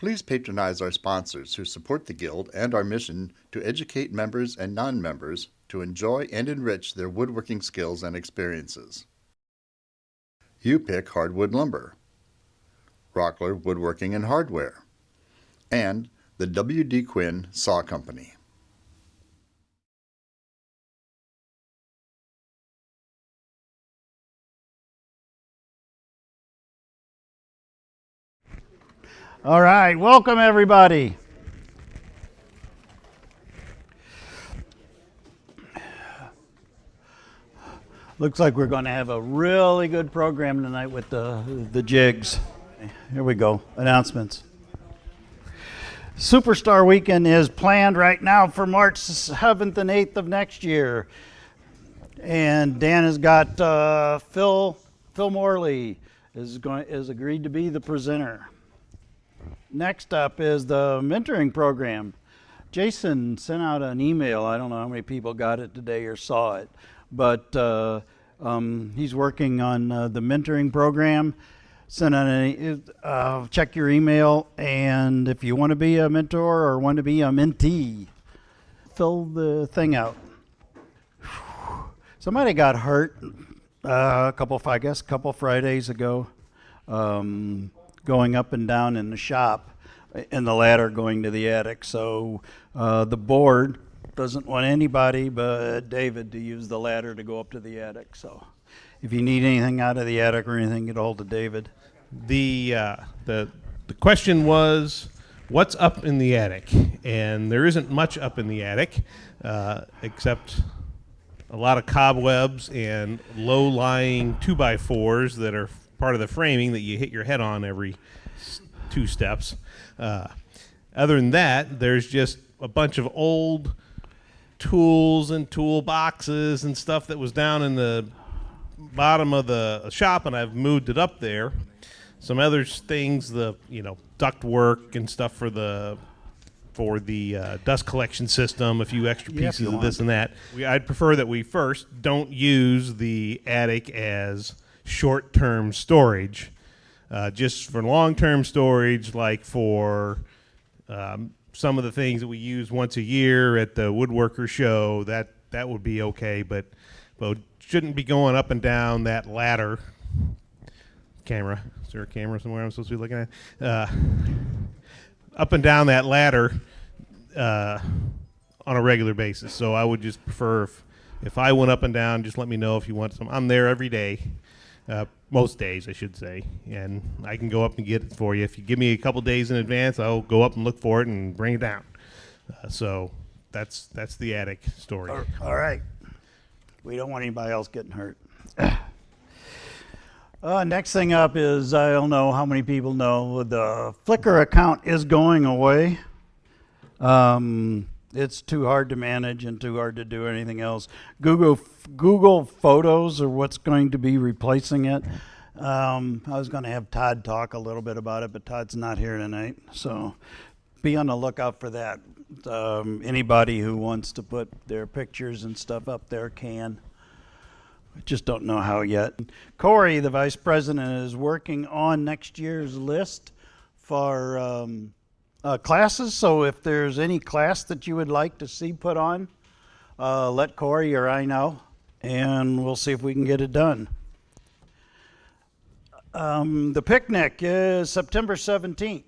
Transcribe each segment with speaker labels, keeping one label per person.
Speaker 1: Please patronize our sponsors who support the Guild and our mission to educate members and non-members to enjoy and enrich their woodworking skills and experiences. You Pick Hardwood Lumber, Rockler Woodworking and Hardware, and the W.D. Quinn Saw Company.
Speaker 2: All right, welcome everybody. Looks like we're going to have a really good program tonight with the jigs. Here we go, announcements. Superstar Weekend is planned right now for March 7th and 8th of next year. And Dan has got Phil Morley is agreed to be the presenter. Next up is the mentoring program. Jason sent out an email. I don't know how many people got it today or saw it, but he's working on the mentoring program. Send out check your email, and if you want to be a mentor or want to be a mentee, fill the thing out. Somebody got hurt a couple Fridays ago. Going up and down in the shop and the ladder going to the attic. So the board doesn't want anybody but David to use the ladder to go up to the attic. So if you need anything out of the attic or anything, get a hold of David.
Speaker 3: The question was, what's up in the attic? And there isn't much up in the attic except a lot of cobwebs and low-lying 2x4s that are part of the framing that you hit your head on every 2 steps. Other than that, there's just a bunch of old tools and toolboxes and stuff that was down in the bottom of the shop, and I've moved it up there. Some other things, the duct work and stuff for the dust collection system, a few extra pieces of this and that. I'd prefer that we first don't use the attic as short-term storage, just for long-term storage, like for some of the things that we use once a year at the Woodworkers show. That would be okay, but shouldn't be going up and down that ladder. Camera, is there a camera somewhere I'm supposed to be looking at? Up and down that ladder on a regular basis. So I would just prefer if I went up and down, just let me know if you want some. I'm there every day. Most days, I should say, and I can go up and get it for you. If you give me a couple days in advance, I'll go up and look for it and bring it down. So that's the attic story.
Speaker 2: All right. We don't want anybody else getting hurt. Next thing up is, I don't know how many people know, the Flickr account is going away. It's too hard to manage and too hard to do anything else. Google Photos are what's going to be replacing it. I was going to have Todd talk a little bit about it, but Todd's not here tonight, so be on the lookout for that. Anybody who wants to put their pictures and stuff up there can. I just don't know how yet. Corey, the vice president, is working on next year's list for classes, so if there's any class that you would like to see put on, let Corey or I know, and we'll see if we can get it done. The picnic is September 17th.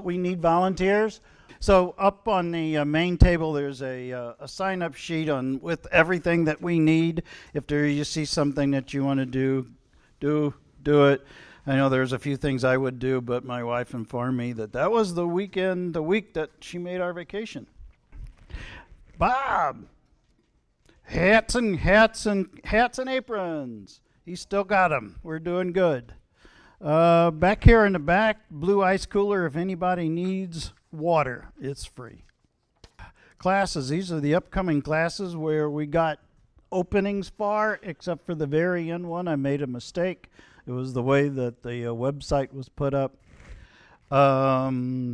Speaker 2: We need volunteers. So up on the main table, there's a sign-up sheet with everything that we need. If you see something that you want to do it. I know there's a few things I would do, but my wife informed me that was the week that she made our vacation. Bob, hats and aprons. He's still got them. We're doing good. Back here in the back, blue ice cooler. If anybody needs water, it's free. Classes. These are the upcoming classes where we got openings for, except for the very end one. I made a mistake. It was the way that the website was put up. For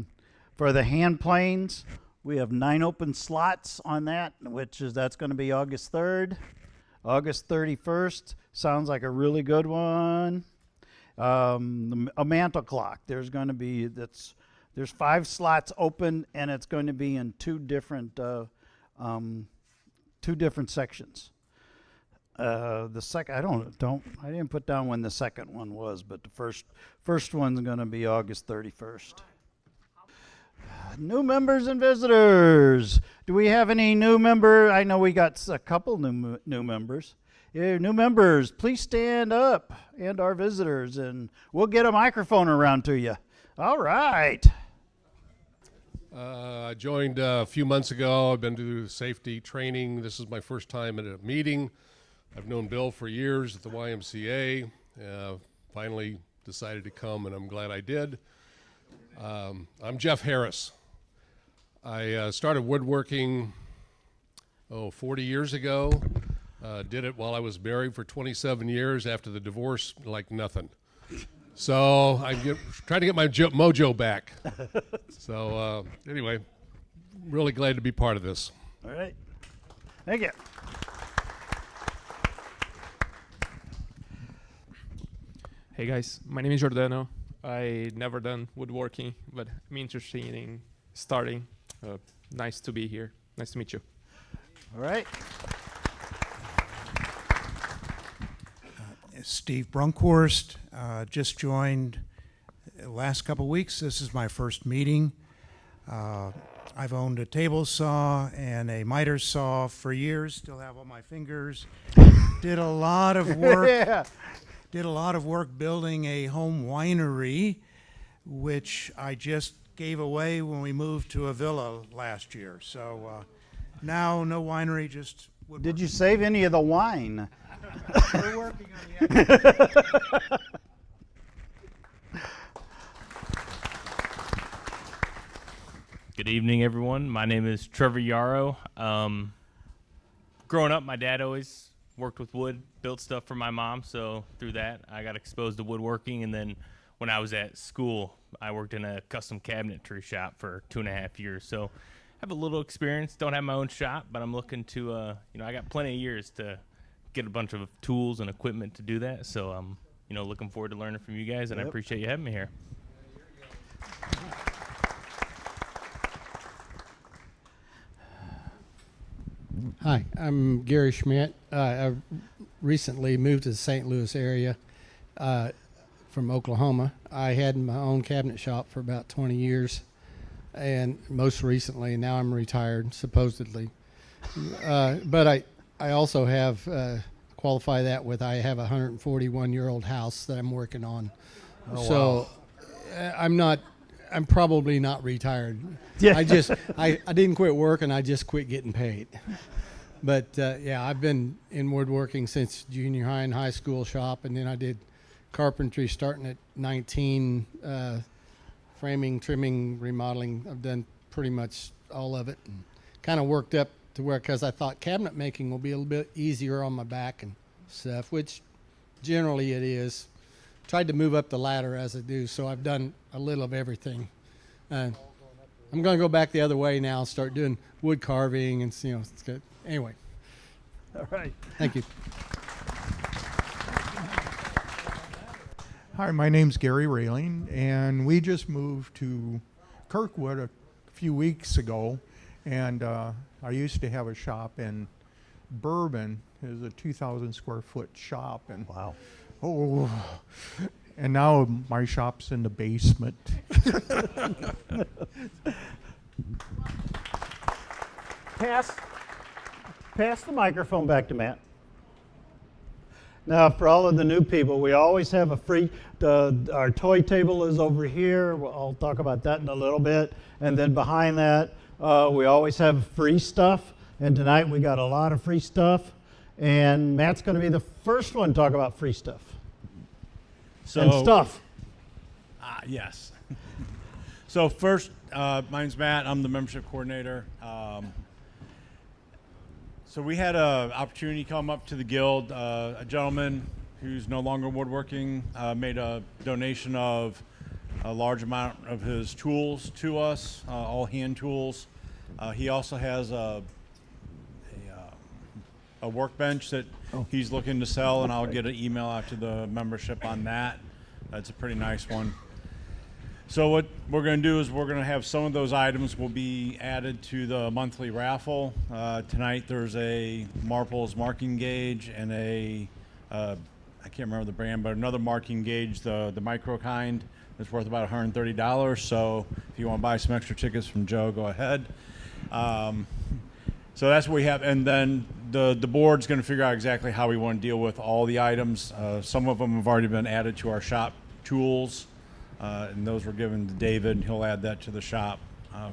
Speaker 2: the hand planes, we have 9 open slots on that, that's going to be August 3rd. August 31st sounds like a really good one. A mantle clock. There's 5 slots open, and it's going to be in two different sections. The second, I didn't put down when the second one was, but the first one's going to be August 31st. New members and visitors. Do we have any new member? I know we got a couple new members. Yeah, new members, please stand up, and our visitors, and we'll get a microphone around to you. All right.
Speaker 4: I joined a few months ago. I've been to safety training. This is my first time at a meeting. I've known Bill for years at the YMCA. Finally decided to come, and I'm glad I did. I'm Jeff Harris. I started woodworking 40 years ago. Did it while I was married for 27 years. After the divorce, like nothing. So I'm trying to get my mojo back. So anyway, really glad to be part of this.
Speaker 2: All right. Thank you.
Speaker 5: Hey guys, my name is Giordano. I never done woodworking, but I'm interested in starting. Nice to be here. Nice to meet you.
Speaker 2: All right.
Speaker 6: Steve Brunkhorst, just joined the last couple weeks. This is my first meeting. I've owned a table saw and a miter saw for years. Still have all my fingers. Did a lot of work.
Speaker 2: Yeah.
Speaker 6: Did a lot of work building a home winery, which I just gave away when we moved to a villa last year. So now no winery, just woodworking.
Speaker 2: Did you save any of the wine?
Speaker 6: We're working on the
Speaker 7: Good evening, everyone. My name is Trevor Yarrow. Growing up, my dad always worked with wood, built stuff for my mom, so through that, I got exposed to woodworking. And then when I was at school, I worked in a custom cabinetry shop for 2.5 years. So I have a little experience. Don't have my own shop, but I'm looking to, I got plenty of years to get a bunch of tools and equipment to do that. So I'm, looking forward to learning from you guys, and I appreciate you having me here.
Speaker 8: Hi, I'm Gary Schmidt. I recently moved to the St. Louis area from Oklahoma. I had my own cabinet shop for about 20 years, and most recently, now I'm retired, supposedly. But I also have, qualify that with, I have a 141-year-old house that I'm working on.
Speaker 2: Oh,
Speaker 8: so
Speaker 2: wow.
Speaker 8: I'm probably not retired.
Speaker 2: Yeah.
Speaker 8: I didn't quit working. I just quit getting paid. But I've been in woodworking since junior high and high school shop, and then I did carpentry starting at 19, framing, trimming, remodeling. I've done pretty much all of it, and kind of worked up to where, because I thought cabinet making will be a little bit easier on my back and stuff, which generally it is. Tried to move up the ladder as I do, so I've done a little of everything. I'm going to go back the other way now and start doing wood carving, and it's good. Anyway.
Speaker 2: All right.
Speaker 8: Thank you.
Speaker 9: Hi, my name's Gary Railing, and we just moved to Kirkwood a few weeks ago, and I used to have a shop in Bourbon. It was a 2,000 square foot shop, and
Speaker 2: Wow.
Speaker 9: And now my shop's in the basement.
Speaker 2: Pass the microphone back to Matt. Now, for all of the new people, we always have a free, our toy table is over here. I'll talk about that in a little bit. And then behind that, we always have free stuff. And tonight we got a lot of free stuff. And Matt's going to be the first one to talk about free stuff. And stuff.
Speaker 10: Yes. So first, my name's Matt. I'm the membership coordinator. So we had an opportunity come up to the guild. A gentleman who's no longer woodworking made a donation of a large amount of his tools to us, all hand tools. He also has a workbench that he's looking to sell, and I'll get an email out to the membership on that. It's a pretty nice one. So what we're going to do is we're going to have some of those items will be added to the monthly raffle. Tonight there's a Marples marking gauge and I can't remember the brand, but another marking gauge, the micro kind, that's worth about $130. So if you want to buy some extra tickets from Joe, go ahead. So that's what we have, and then the board's going to figure out exactly how we want to deal with all the items. Some of them have already been added to our shop tools, and those were given to David. He'll add that to the shop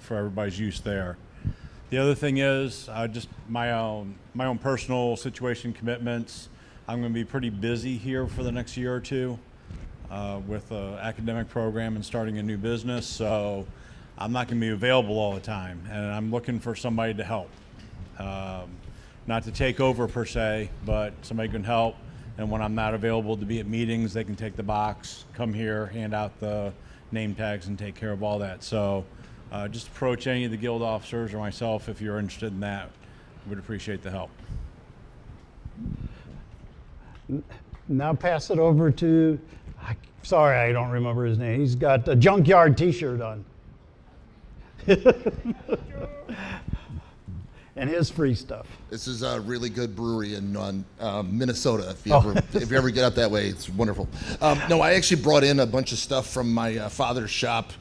Speaker 10: for everybody's use there. The other thing is just my own personal situation commitments. I'm going to be pretty busy here for the next year or two with an academic program and starting a new business, so I'm not going to be available all the time, and I'm looking for somebody to help. Not to take over per se, but somebody can help. And when I'm not available to be at meetings, they can take the box, come here, hand out the name tags, and take care of all that. So just approach any of the guild officers or myself if you're interested in that. Would appreciate the help.
Speaker 2: Now pass it over to, sorry, I don't remember his name. He's got a junkyard t-shirt on. And his free stuff.
Speaker 11: This is a really good brewery in Minnesota. If you ever get up that way, it's wonderful. No, I actually brought in a bunch of stuff from my father's shop.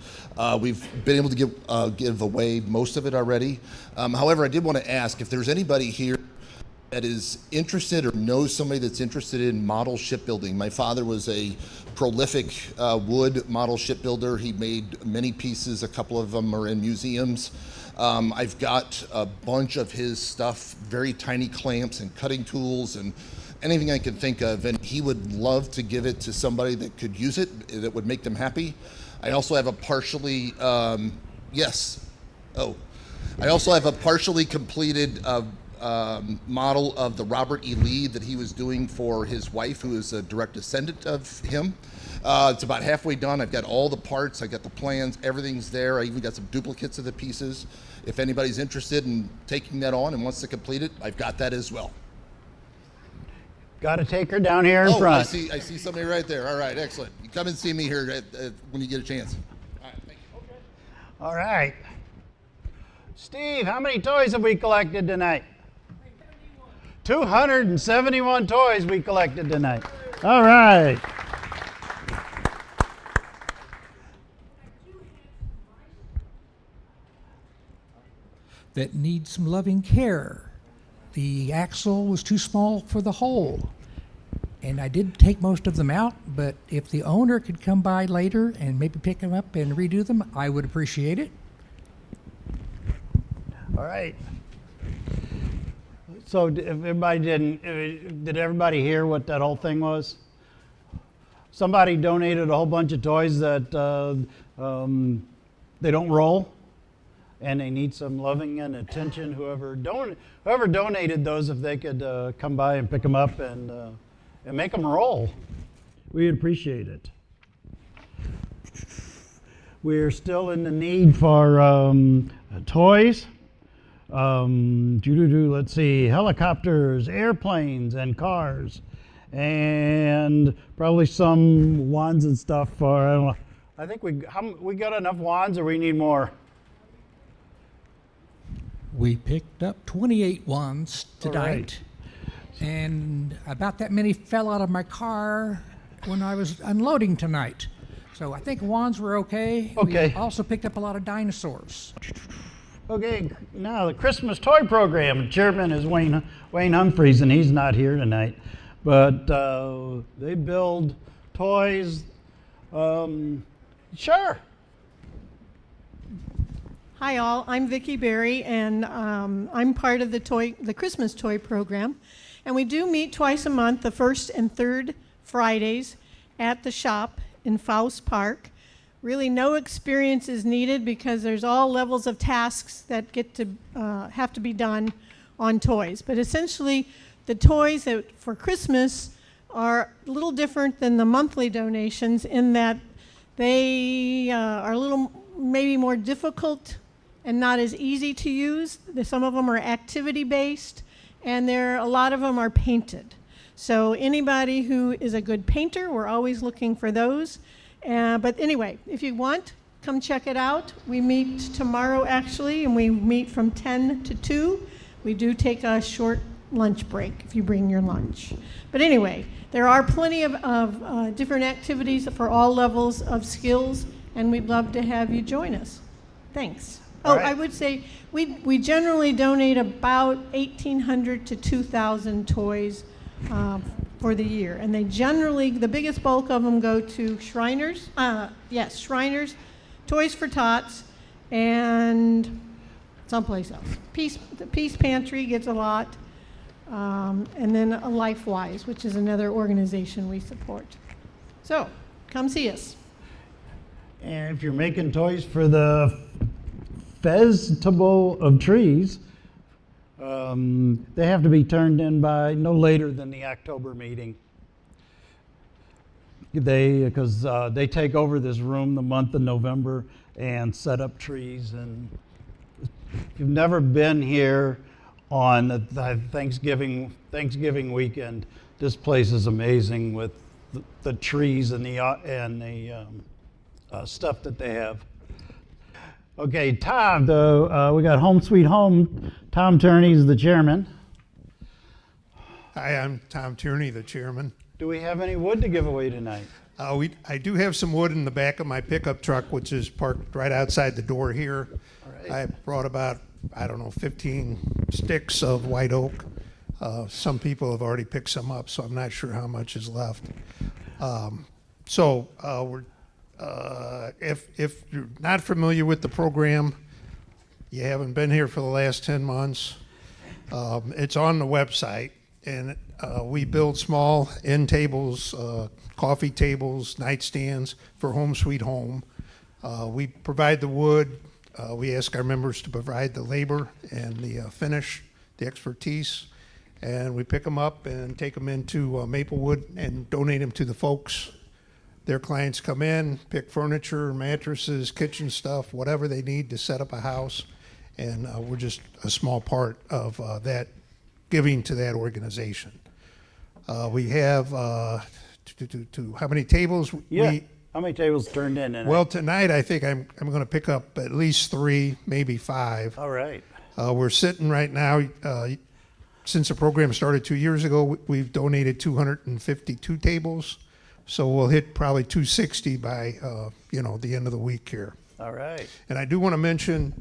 Speaker 11: We've been able to give away most of it already. However, I did want to ask if there's anybody here that is interested or knows somebody that's interested in model shipbuilding. My father was a prolific wood model shipbuilder. He made many pieces. A couple of them are in museums. I've got a bunch of his stuff, very tiny clamps and cutting tools and anything I can think of, and he would love to give it to somebody that could use it, that would make them happy. I also have a partially, I also have a partially completed model of the Robert E. Lee that he was doing for his wife, who is a direct descendant of him. It's about halfway done. I've got all the parts. I got the plans. Everything's there. I even got some duplicates of the pieces. If anybody's interested in taking that on and wants to complete it, I've got that as well.
Speaker 2: Got to take her down here in front.
Speaker 11: I see somebody right there. All right, excellent. You come and see me here when you get a chance. All right, thank you. Okay.
Speaker 2: All right. Steve, how many toys have we collected tonight? 271 toys we collected tonight. All right.
Speaker 12: That need some loving care. The axle was too small for the hole. And I did take most of them out, but if the owner could come by later and maybe pick them up and redo them, I would appreciate it.
Speaker 2: All right. So did everybody hear what that whole thing was? Somebody donated a whole bunch of toys that they don't roll, and they need some loving and attention. Whoever donated those, if they could come by and pick them up and make them roll, we'd appreciate it. We're still in the need for toys. Let's see, helicopters, airplanes, and cars, and probably some wands and stuff. For I don't know. I think we got enough wands, or we need more.
Speaker 12: We picked up 28 wands tonight, and about that many fell out of my car when I was unloading tonight. So I think wands were okay.
Speaker 2: Okay.
Speaker 12: We also picked up a lot of dinosaurs.
Speaker 2: Okay, now the Christmas toy program. Chairman is Wayne Humphreys, and he's not here tonight. But they build toys. Sure.
Speaker 13: Hi all, I'm Vicki Berry, and I'm part of the Christmas toy program. And we do meet twice a month, the first and third Fridays at the shop in Faust Park. Really no experience is needed because there's all levels of tasks that get to have to be done on toys. But essentially, the toys that for Christmas are a little different than the monthly donations in that they are a little maybe more difficult and not as easy to use. Some of them are activity-based, and a lot of them are painted. So anybody who is a good painter, we're always looking for those. But anyway, if you want, come check it out. We meet tomorrow actually, and we meet from 10 to 2. We do take a short lunch break if you bring your lunch. But anyway, there are plenty of different activities for all levels of skills, and we'd love to have you join us. Thanks.
Speaker 2: All
Speaker 13: Oh,
Speaker 2: right.
Speaker 13: I would say we generally donate about 1,800 to 2,000 toys for the year, and they generally, the biggest bulk of them go to Shriners. Yes, Shriners, Toys for Tots, and someplace else. The Peace Pantry gets a lot, and then LifeWise, which is another organization we support. So, come see us.
Speaker 2: And if you're making toys for the Festival of Trees, they have to be turned in by no later than the October meeting. Because they take over this room the month of November and set up trees. And if you've never been here on the Thanksgiving weekend, this place is amazing with the trees and the stuff that they have. Okay, Tom, we got Home Sweet Home. Tom Turney is the chairman.
Speaker 6: Hi, I'm Tom Tierney, the chairman.
Speaker 2: Do we have any wood to give away tonight?
Speaker 6: I do have some wood in the back of my pickup truck, which is parked right outside the door here.
Speaker 2: All right.
Speaker 6: I brought about, 15 sticks of white oak. Some people have already picked some up, so I'm not sure how much is left. If you're not familiar with the program, you haven't been here for the last 10 months, it's on the website, and we build small end tables, coffee tables, nightstands for Home Sweet Home. We provide the wood. We ask our members to provide the labor and the finish, the expertise, and we pick them up and take them into Maplewood and donate them to the folks. Their clients come in, pick furniture, mattresses, kitchen stuff, whatever they need to set up a house, and we're just a small part of that giving to that organization. We have how many tables?
Speaker 2: Yeah. How many tables turned in?
Speaker 6: Well, tonight I think I'm going to pick up at least 3, maybe 5.
Speaker 2: All right.
Speaker 6: We're sitting right now. Since the program started 2 years ago, we've donated 252 tables. So we'll hit probably 260 by the end of the week here.
Speaker 2: All right.
Speaker 6: And I do want to mention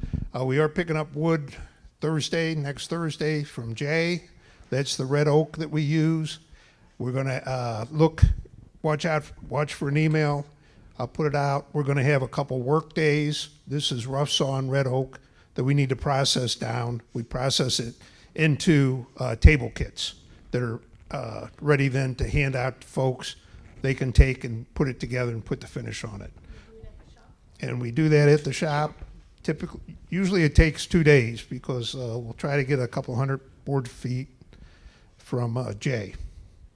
Speaker 6: we are picking up wood next Thursday from Jay. That's the red oak that we use. We're going to watch for an email. I'll put it out. We're going to have a couple work days. This is rough sawn red oak that we need to process down. We process it into table kits that are ready then to hand out to folks. They can take and put it together and put the finish on it. And we do that at the shop. Usually it takes 2 days because we'll try to get a couple hundred board feet from Jay.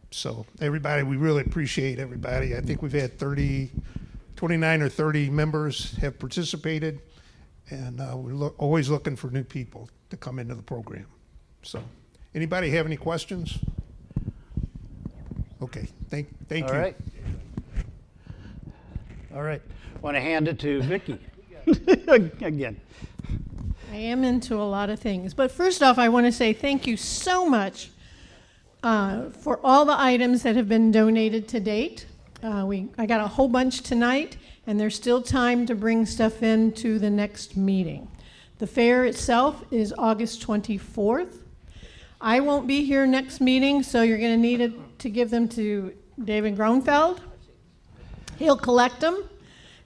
Speaker 6: So everybody, we really appreciate everybody. I think we've had 29 or 30 members have participated, and we're always looking for new people to come into the program. So anybody have any questions? Okay, thank you.
Speaker 2: All right. All right. Want to hand it to Vicki again.
Speaker 13: I am into a lot of things. But first off, I want to say thank you so much for all the items that have been donated to date. I got a whole bunch tonight, and there's still time to bring stuff in to the next meeting. The fair itself is August 24th. I won't be here next meeting, so you're going to need to give them to David Gronfeld. He'll collect them,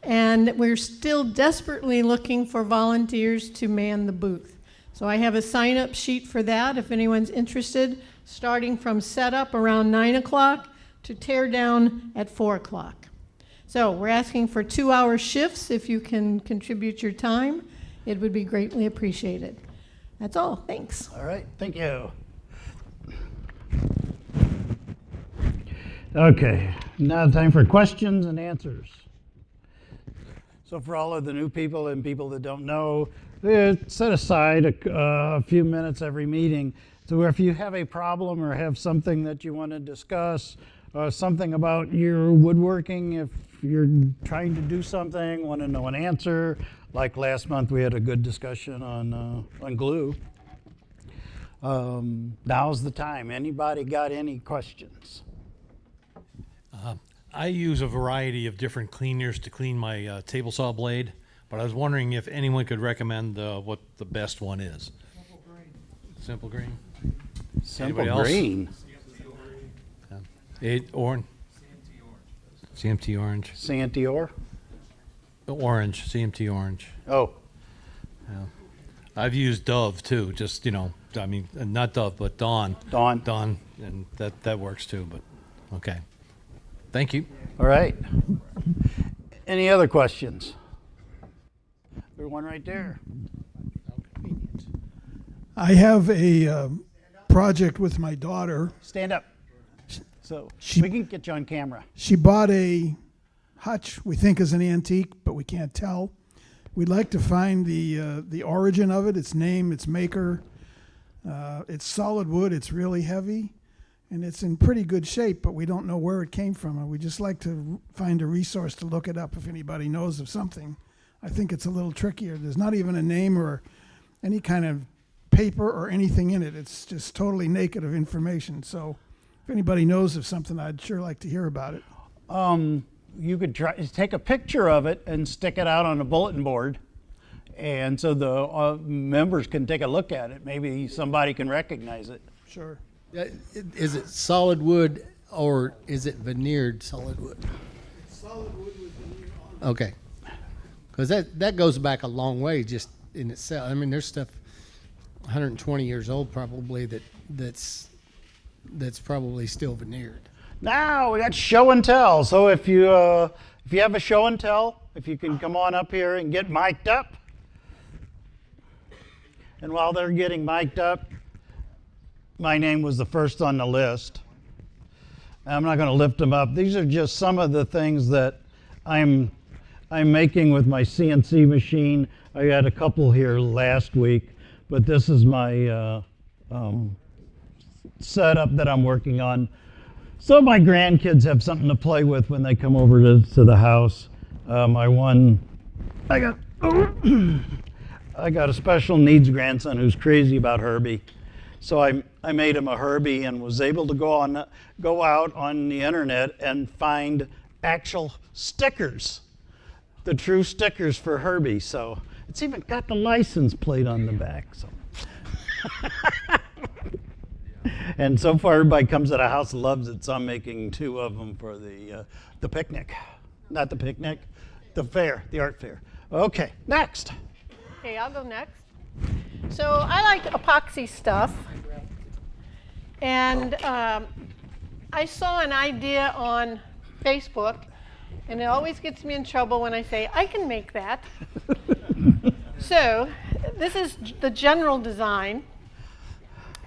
Speaker 13: and we're still desperately looking for volunteers to man the booth. So I have a sign-up sheet for that if anyone's interested, starting from setup around 9 o'clock to tear down at 4 o'clock. So we're asking for 2-hour shifts. If you can contribute your time, it would be greatly appreciated. That's all. Thanks.
Speaker 2: All right. Thank you. Okay. Now time for questions and answers. So for all of the new people and people that don't know, set aside a few minutes every meeting So if you have a problem or have something that you want to discuss, something about your woodworking, if you're trying to do something, want to know an answer, like last month we had a good discussion on glue. Now's the time. Anybody got any questions?
Speaker 14: I use a variety of different cleaners to clean my table saw blade, but I was wondering if anyone could recommend what the best one is. Simple Green.
Speaker 2: Simple
Speaker 14: Anybody else?
Speaker 2: Green.
Speaker 14: Orange. CMT Orange.
Speaker 2: Santee Or?
Speaker 14: Orange. CMT Orange.
Speaker 2: Oh.
Speaker 14: Yeah. I've used Dove too. Just I mean, not Dove, but Dawn.
Speaker 2: Dawn,
Speaker 14: and that works too. But okay. Thank you.
Speaker 2: All right. Any other questions? There's one right there.
Speaker 15: I have a project with my daughter.
Speaker 2: Stand up. So we can get you on camera.
Speaker 15: She bought a hutch we think is an antique, but we can't tell. We'd like to find the origin of it, its name, its maker. It's solid wood. It's really heavy, and it's in pretty good shape, but we don't know where it came from. And we'd just like to find a resource to look it up if anybody knows of something. I think it's a little trickier. There's not even a name or any kind of paper or anything in it. It's just totally naked of information. So if anybody knows of something, I'd sure like to hear about it.
Speaker 2: You could take a picture of it and stick it out on a bulletin board, and so the members can take a look at it. Maybe somebody can recognize it.
Speaker 15: Sure.
Speaker 8: Is it solid wood or is it veneered solid wood?
Speaker 15: It's solid wood with veneer on it.
Speaker 8: Okay. Because that goes back a long way just in itself. I mean, there's stuff 120 years old probably that's probably still veneered.
Speaker 2: Now we got show and tell. So if you have a show and tell, if you can come on up here and get mic'd up. And while they're getting mic'd up, my name was the first on the list. I'm not going to lift them up. These are just some of the things that I'm making with my CNC machine. I had a couple here last week, but this is my setup that I'm working on. So my grandkids have something to play with when they come over to the house. I got a special needs grandson who's crazy about Herbie. So I made him a Herbie and was able to go out on the internet and find actual stickers, the true stickers for Herbie. So it's even got the license plate on the back. So. And so far, everybody comes to the house, loves it, so I'm making 2 of them for the picnic. Not the picnic, the fair, the art fair. Okay, next.
Speaker 13: Okay, I'll go next. So I like epoxy stuff. And I saw an idea on Facebook, and it always gets me in trouble when I say, I can make that. So this is the general design.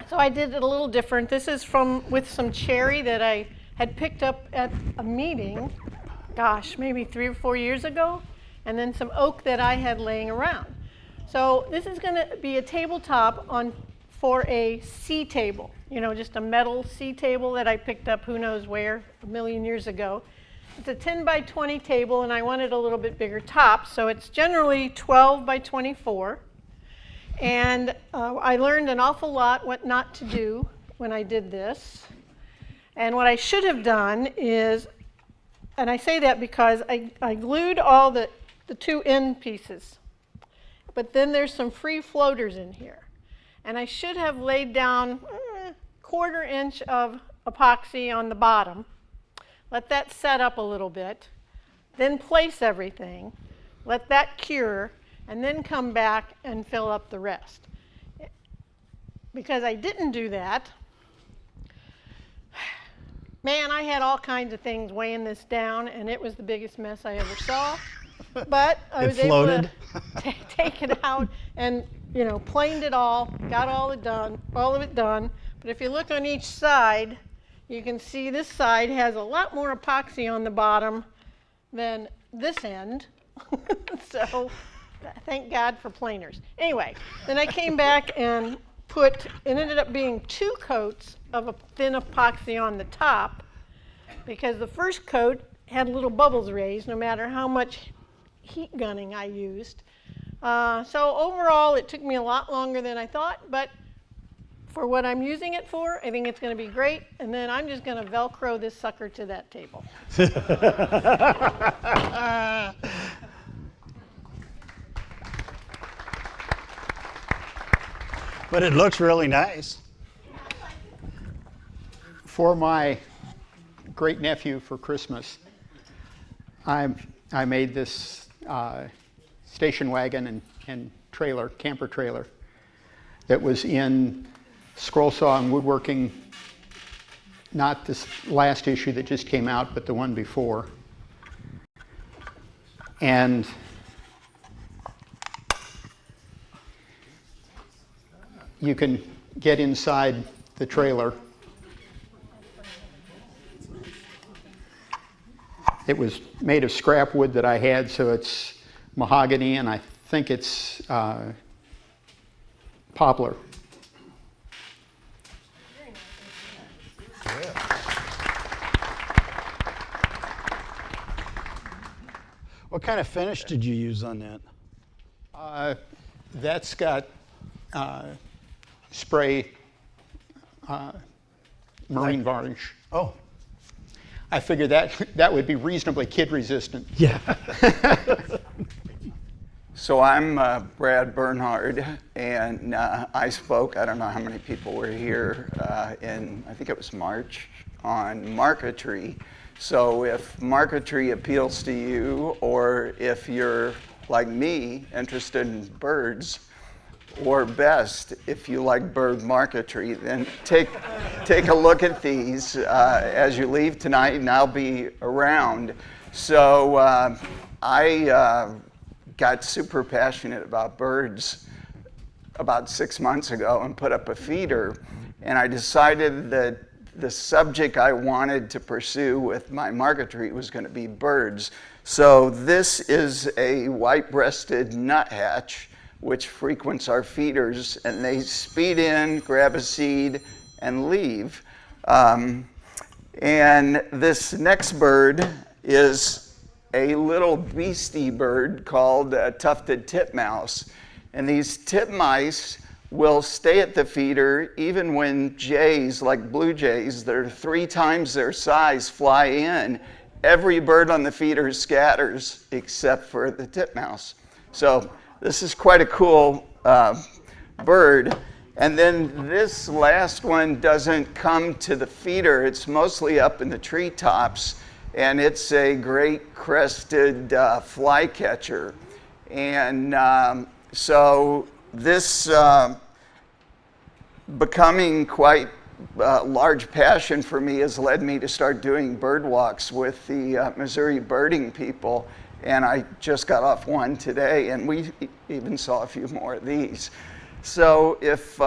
Speaker 13: So I did it a little different. This is with some cherry that I had picked up at a meeting, gosh, maybe 3 or 4 years ago, and then some oak that I had laying around. So this is going to be a tabletop for a C table, just a metal C table that I picked up who knows where, a million years ago. It's a 10 by 20 table, and I wanted a little bit bigger top, so it's generally 12 by 24. And I learned an awful lot what not to do when I did this. And what I should have done is, and I say that because I glued all the 2 end pieces. But then there's some free floaters in here. And I should have laid down 1/4 inch of epoxy on the bottom. Let that set up a little bit. Then place everything. Let that cure. And then come back and fill up the rest. Because I didn't do that, man, I had all kinds of things weighing this down, and it was the biggest mess I ever saw. But I was able to take it out and, planed it all, got all of it done. But if you look on each side, you can see this side has a lot more epoxy on the bottom than this end. So thank God for planers. Anyway, then I came back and it ended up being 2 coats of a thin epoxy on the top, because the first coat had little bubbles raised no matter how much heat gunning I used. So overall, it took me a lot longer than I thought, but for what I'm using it for, I think it's going to be great. And then I'm just going to Velcro this sucker to that table.
Speaker 2: But it looks really nice.
Speaker 16: For my great nephew for Christmas, I made this station wagon and trailer, camper trailer, that was in scroll saw and woodworking, not this last issue that just came out, but the one before. And you can get inside the trailer. It was made of scrap wood that I had, so it's mahogany, and I think it's poplar.
Speaker 2: What kind of finish did you use on that?
Speaker 16: That's got spray marine varnish.
Speaker 2: Oh.
Speaker 16: I figured that would be reasonably kid resistant.
Speaker 2: Yeah.
Speaker 17: So I'm Brad Bernhard, and I spoke, I don't know how many people were here, in, I think it was March, on marquetry. So if marquetry appeals to you, or if you're, like me, interested in birds, or best, if you like bird marquetry, then take a look at these as you leave tonight, and I'll be around. So I got super passionate about birds about 6 months ago and put up a feeder, and I decided that the subject I wanted to pursue with my marquetry was going to be birds. So this is a white-breasted nuthatch, which frequents our feeders, and they speed in, grab a seed, and leave. And this next bird is a little beastie bird called a tufted titmouse. And these titmice will stay at the feeder even when jays, like blue jays, that are 3 times their size, fly in. Every bird on the feeder scatters except for the titmouse. So this is quite a cool bird. And then this last one doesn't come to the feeder. It's mostly up in the treetops, and it's a great crested flycatcher. And so this becoming quite a large passion for me has led me to start doing bird walks with the Missouri birding people. And I just got off one today, and we even saw a few more of these. So if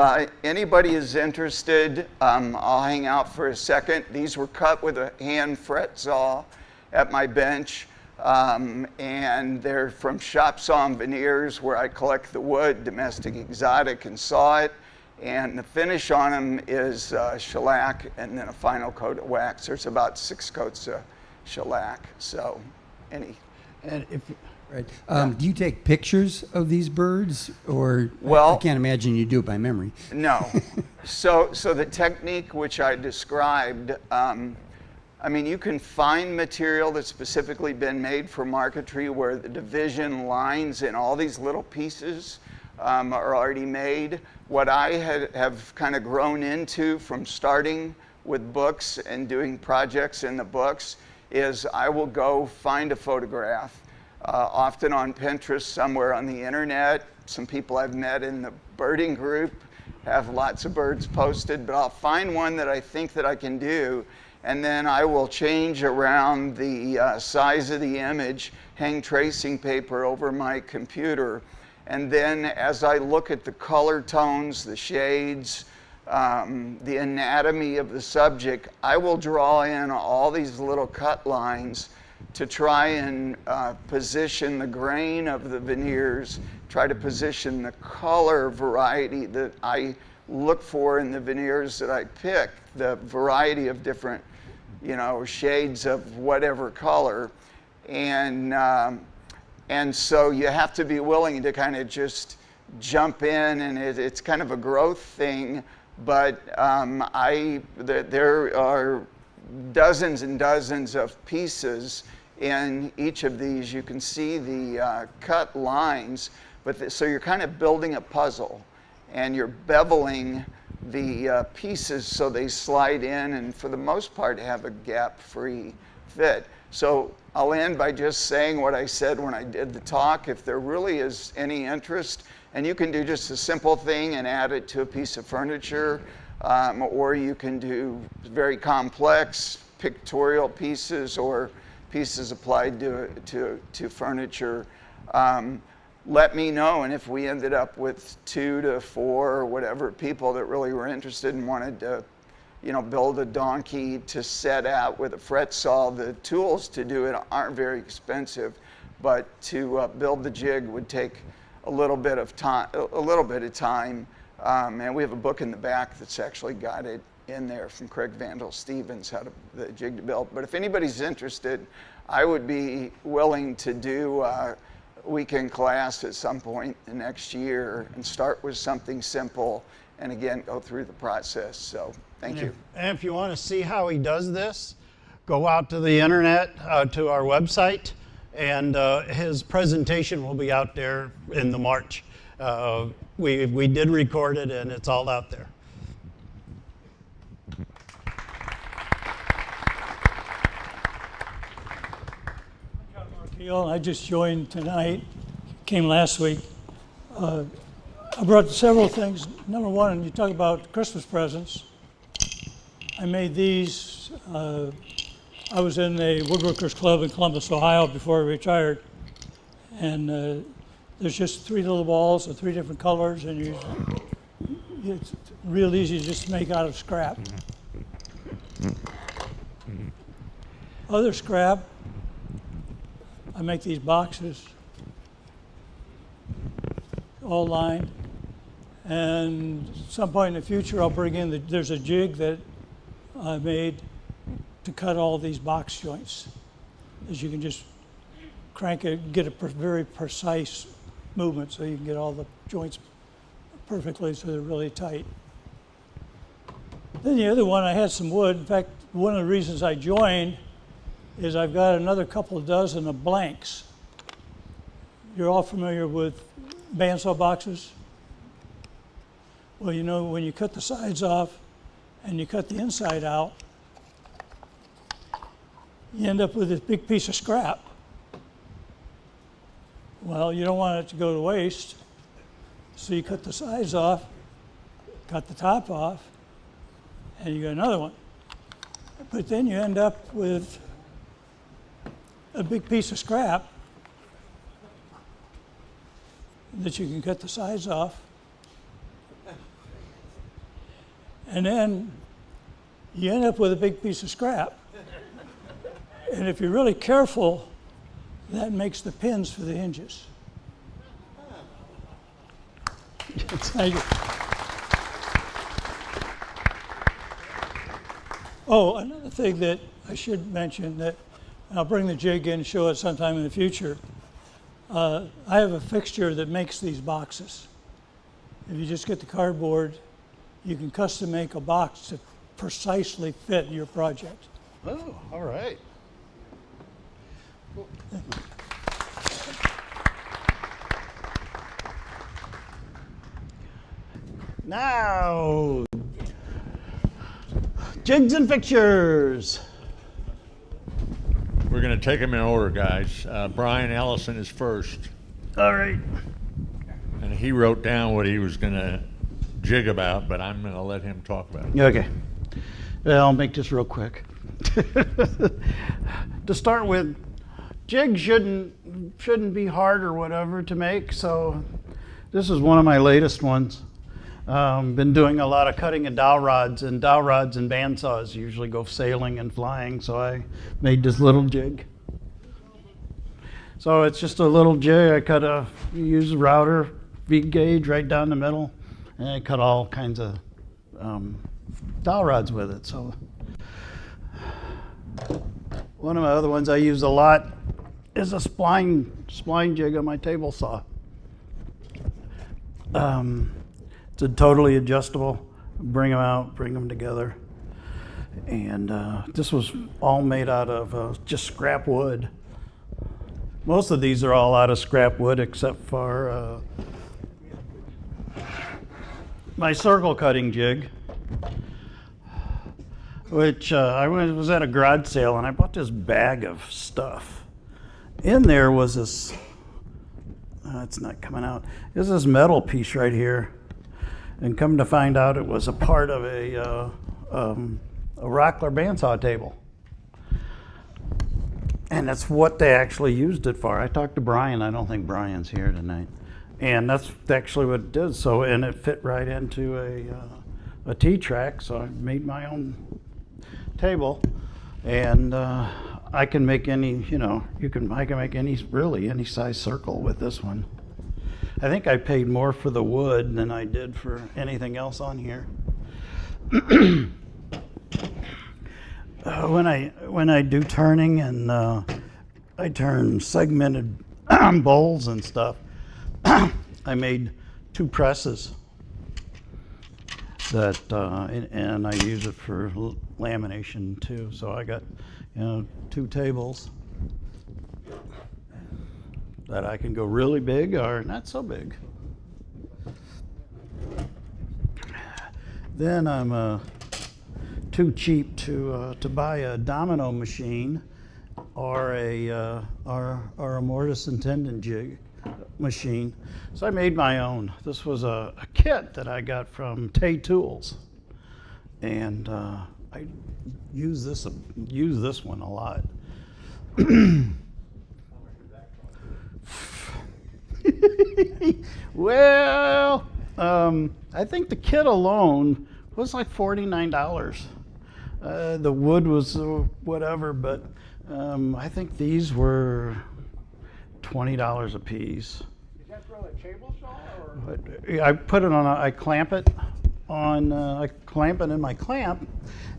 Speaker 17: anybody is interested, I'll hang out for a second. These were cut with a hand fret saw at my bench, and they're from Shop Saw and Veneers, where I collect the wood, domestic exotic, and saw it. And the finish on them is shellac and then a final coat of wax. There's about 6 coats of shellac. So
Speaker 18: And if, right. Do you take pictures of these birds, or
Speaker 17: well,
Speaker 18: I can't imagine you do it by memory?
Speaker 17: No. So the technique which I described, I mean, you can find material that's specifically been made for marquetry where the division lines and all these little pieces are already made. What I have kind of grown into from starting with books and doing projects in the books is I will go find a photograph, often on Pinterest, somewhere on the internet. Some people I've met in the birding group have lots of birds posted, but I'll find one that I think that I can do, and then I will change around the size of the image, hang tracing paper over my computer, and then as I look at the color tones, the shades, the anatomy of the subject, I will draw in all these little cut lines to try and position the grain of the veneers, try to position the color variety that I look for in the veneers that I pick, the variety of different, shades of whatever color. And so you have to be willing to kind of just jump in, and it's kind of a growth thing. But there are dozens and dozens of pieces in each of these. You can see the cut lines, so you're kind of building a puzzle, and you're beveling the pieces so they slide in, and for the most part have a gap-free fit. So I'll end by just saying what I said when I did the talk. If there really is any interest, and you can do just a simple thing and add it to a piece of furniture, or you can do very complex pictorial pieces or pieces applied to furniture. Let me know, and if we ended up with 2 to 4 or whatever people that really were interested and wanted to build a donkey to set out with a fret saw, the tools to do it aren't very expensive, but to build the jig would take a little bit of time. And we have a book in the back that's actually got it in there from Craig Vandal Stevens, how to the jig to build. But if anybody's interested, I would be willing to do a weekend class at some point the next year and start with something simple, and again go through the process. So thank you.
Speaker 2: And if you want to see how he does this, go out to the internet, to our website, and his presentation will be out there in the March. We did record it, and it's all out there.
Speaker 19: I just joined tonight, came last week. I brought several things. Number one, you talk about Christmas presents. I made these. I was in a Woodworkers Club in Columbus, Ohio before I retired. And there's just 3 little balls of 3 different colors, and it's real easy just to make out of scrap. Other scrap, I make these boxes, all lined. And at some point in the future, I'll bring in, there's a jig that I made to cut all these box joints. As you can just crank it, get a very precise movement so you can get all the joints perfectly so they're really tight. Then the other one, I had some wood. In fact, one of the reasons I joined is I've got another couple of dozen of blanks. You're all familiar with bandsaw boxes? Well, when you cut the sides off and you cut the inside out, you end up with this big piece of scrap. Well, you don't want it to go to waste, so you cut the sides off, cut the top off, and you got another one. But then you end up with a big piece of scrap that you can cut the sides off. And then you end up with a big piece of scrap. And if you're really careful, that makes the pins for the hinges. Thank you. Oh, another thing that I should mention, that I'll bring the jig in and show it sometime in the future. I have a fixture that makes these boxes. If you just get the cardboard, you can custom make a box to precisely fit your project.
Speaker 2: Oh, all right. Now, jigs and fixtures.
Speaker 20: We're going to take them in order, guys. Brian Ellison is first.
Speaker 2: All right.
Speaker 20: And he wrote down what he was going to jig about, but I'm going to let him talk about it.
Speaker 2: Okay. Well, I'll make this real quick. To start with, jigs shouldn't be hard or whatever to make, so this is one of my latest ones. Been doing a lot of cutting of dowel rods, and bandsaws usually go sailing and flying, so I made this little jig. So it's just a little jig. I use a router, feed gauge right down the middle, and I cut all kinds of dowel rods with it. So one of my other ones I use a lot is a spline jig on my table saw. It's a totally adjustable. Bring them out, bring them together. And this was all made out of just scrap wood. Most of these are all out of scrap wood except for my circle cutting jig, which I was at a garage sale and I bought this bag of stuff. In there was this, it's not coming out, there's this metal piece right here. And come to find out it was a part of a Rockler bandsaw table. And that's what they actually used it for. I talked to Brian. I don't think Brian's here tonight. And that's actually what it did. So, and it fit right into a T-track. So I made my own table. And I can make any, I can make any size circle with this one. I think I paid more for the wood than I did for anything else on here. When I do turning and I turn segmented bowls and stuff, I made 2 presses that and I use it for lamination too. So I got 2 tables that I can go really big or not so big. Then I'm too cheap to buy a domino machine or a mortise and tenon jig machine. So I made my own. This was a kit that I got from Tay Tools, and I use this one a lot. Well, I think the kit alone was like $49. The wood was whatever, but I think these were $20 a piece.
Speaker 21: Is that for a table saw or?
Speaker 2: I put it on. I clamp it on. I clamp it in my clamp,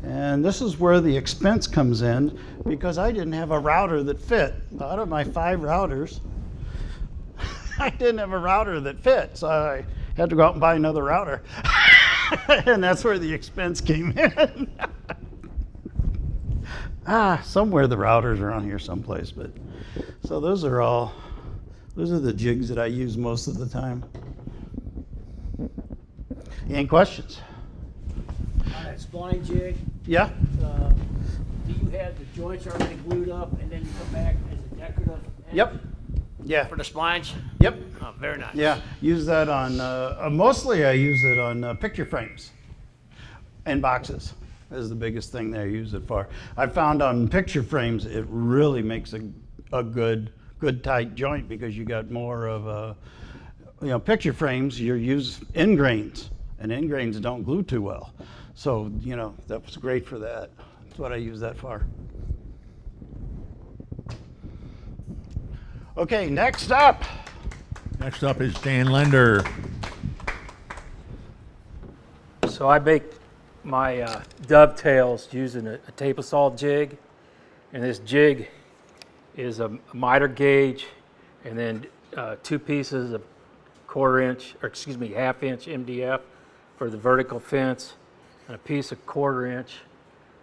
Speaker 2: and this is where the expense comes in because I didn't have a router that fit. Out of my 5 routers, I didn't have a router that fit, so I had to go out and buy another router. And that's where the expense came in. Somewhere the routers are on here someplace, but so those are the jigs that I use most of the time. Any questions?
Speaker 21: On that spline jig?
Speaker 2: Yeah.
Speaker 21: Do you have the joints already glued up and then you come back as a decorative end?
Speaker 2: Yep. Yeah.
Speaker 21: For the splines?
Speaker 2: Yep.
Speaker 21: Oh, very nice.
Speaker 2: Yeah, use that on, mostly I use it on picture frames and boxes is the biggest thing that I use it for. I found on picture frames it really makes a good tight joint because you got more of picture frames you use end grains and end grains don't glue too well. So, that was great for that. That's what I use that for. Okay, next up.
Speaker 20: Next up is Dan Lender.
Speaker 22: So I make my dovetails using a table saw jig, and this jig is a miter gauge, and then 2 pieces of half-inch MDF for the vertical fence, and a piece of 1/4-inch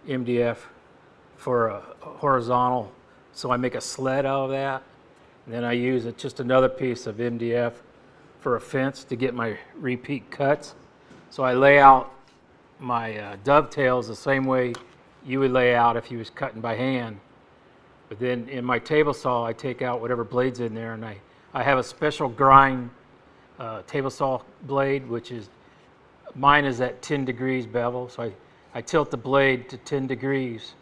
Speaker 22: MDF for a horizontal. So I make a sled out of that. And then I use just another piece of MDF for a fence to get my repeat cuts. So I lay out my dovetails the same way you would lay out if you was cutting by hand. But then in my table saw, I take out whatever blade's in there, and I have a special grind table saw blade, which is, mine is at 10 degrees bevel. So I tilt the blade to 10 degrees.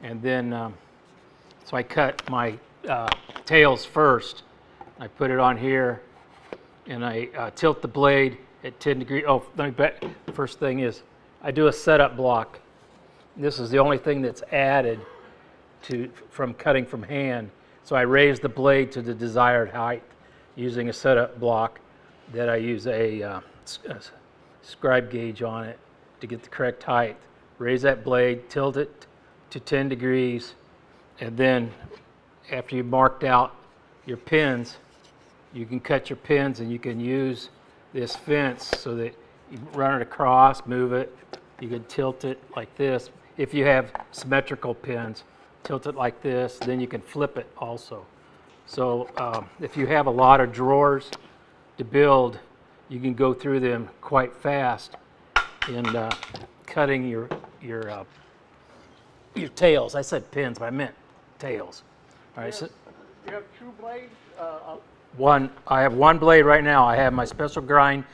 Speaker 22: And then, so I cut my tails first. I put it on here and I tilt the blade at 10 degrees. Oh, let me back. First thing is I do a setup block. This is the only thing that's added from cutting from hand. So I raise the blade to the desired height using a setup block that I use a scribe gauge on it to get the correct height. Raise that blade, tilt it to 10 degrees, and then after you've marked out your pins, you can cut your pins and you can use this fence so that you run it across, move it. You can tilt it like this. If you have symmetrical pins, tilt it like this, then you can flip it also. So if you have a lot of drawers to build, you can go through them quite fast in cutting your tails. I said pins, but I meant tails. All right. So
Speaker 21: You have two blades?
Speaker 22: I have one blade right now. I have my special grind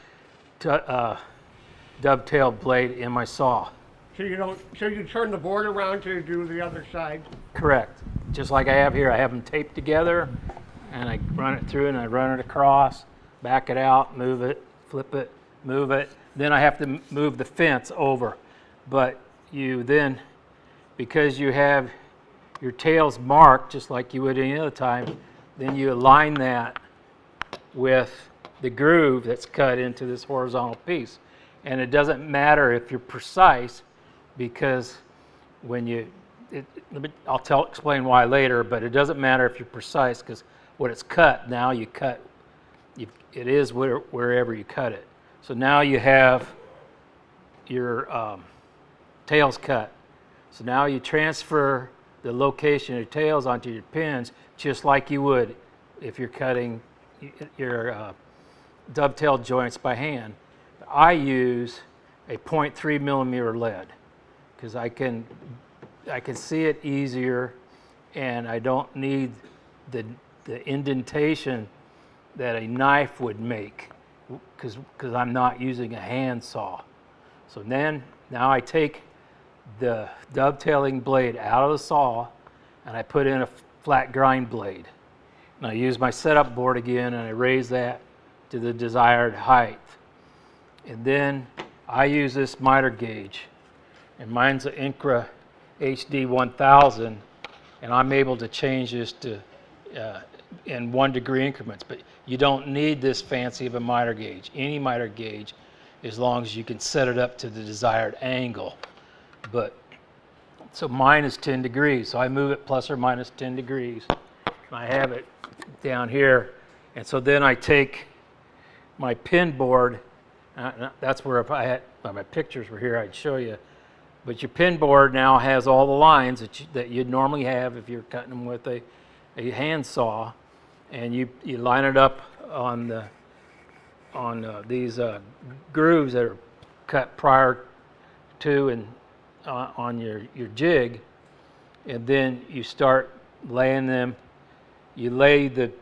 Speaker 22: dovetail blade in my saw.
Speaker 21: So you turn the board around to do the other side?
Speaker 22: Correct. Just like I have here, I have them taped together, and I run it through, and I run it across, back it out, move it, flip it, move it. Then I have to move the fence over. But you then, because you have your tails marked, just like you would any other time, then you align that with the groove that's cut into this horizontal piece. And it doesn't matter if you're precise, because when you, I'll explain why later, but it doesn't matter if you're precise, because when it's cut, now you cut, it is wherever you cut it. So now you have your tails cut. So now you transfer the location of your tails onto your pins, just like you would if you're cutting your dovetail joints by hand. I use a 0.3 millimeter lead because I can see it easier, and I don't need the indentation that a knife would make because I'm not using a hand saw. So then now I take the dovetailing blade out of the saw and I put in a flat grind blade. And I use my setup board again and I raise that to the desired height. And then I use this miter gauge, and mine's an Incra HD 1000, and I'm able to change this to in 1 degree increments. But you don't need this fancy of a miter gauge. Any miter gauge, as long as you can set it up to the desired angle. But so mine is 10 degrees, so I move it plus or minus 10 degrees. I have it down here, and so then I take my pin board. That's where if I had my pictures were here, I'd show you. But your pin board now has all the lines that you'd normally have if you're cutting them with a hand saw, and you line it up on these grooves that are cut prior to and on your jig, and then you start laying them. You lay the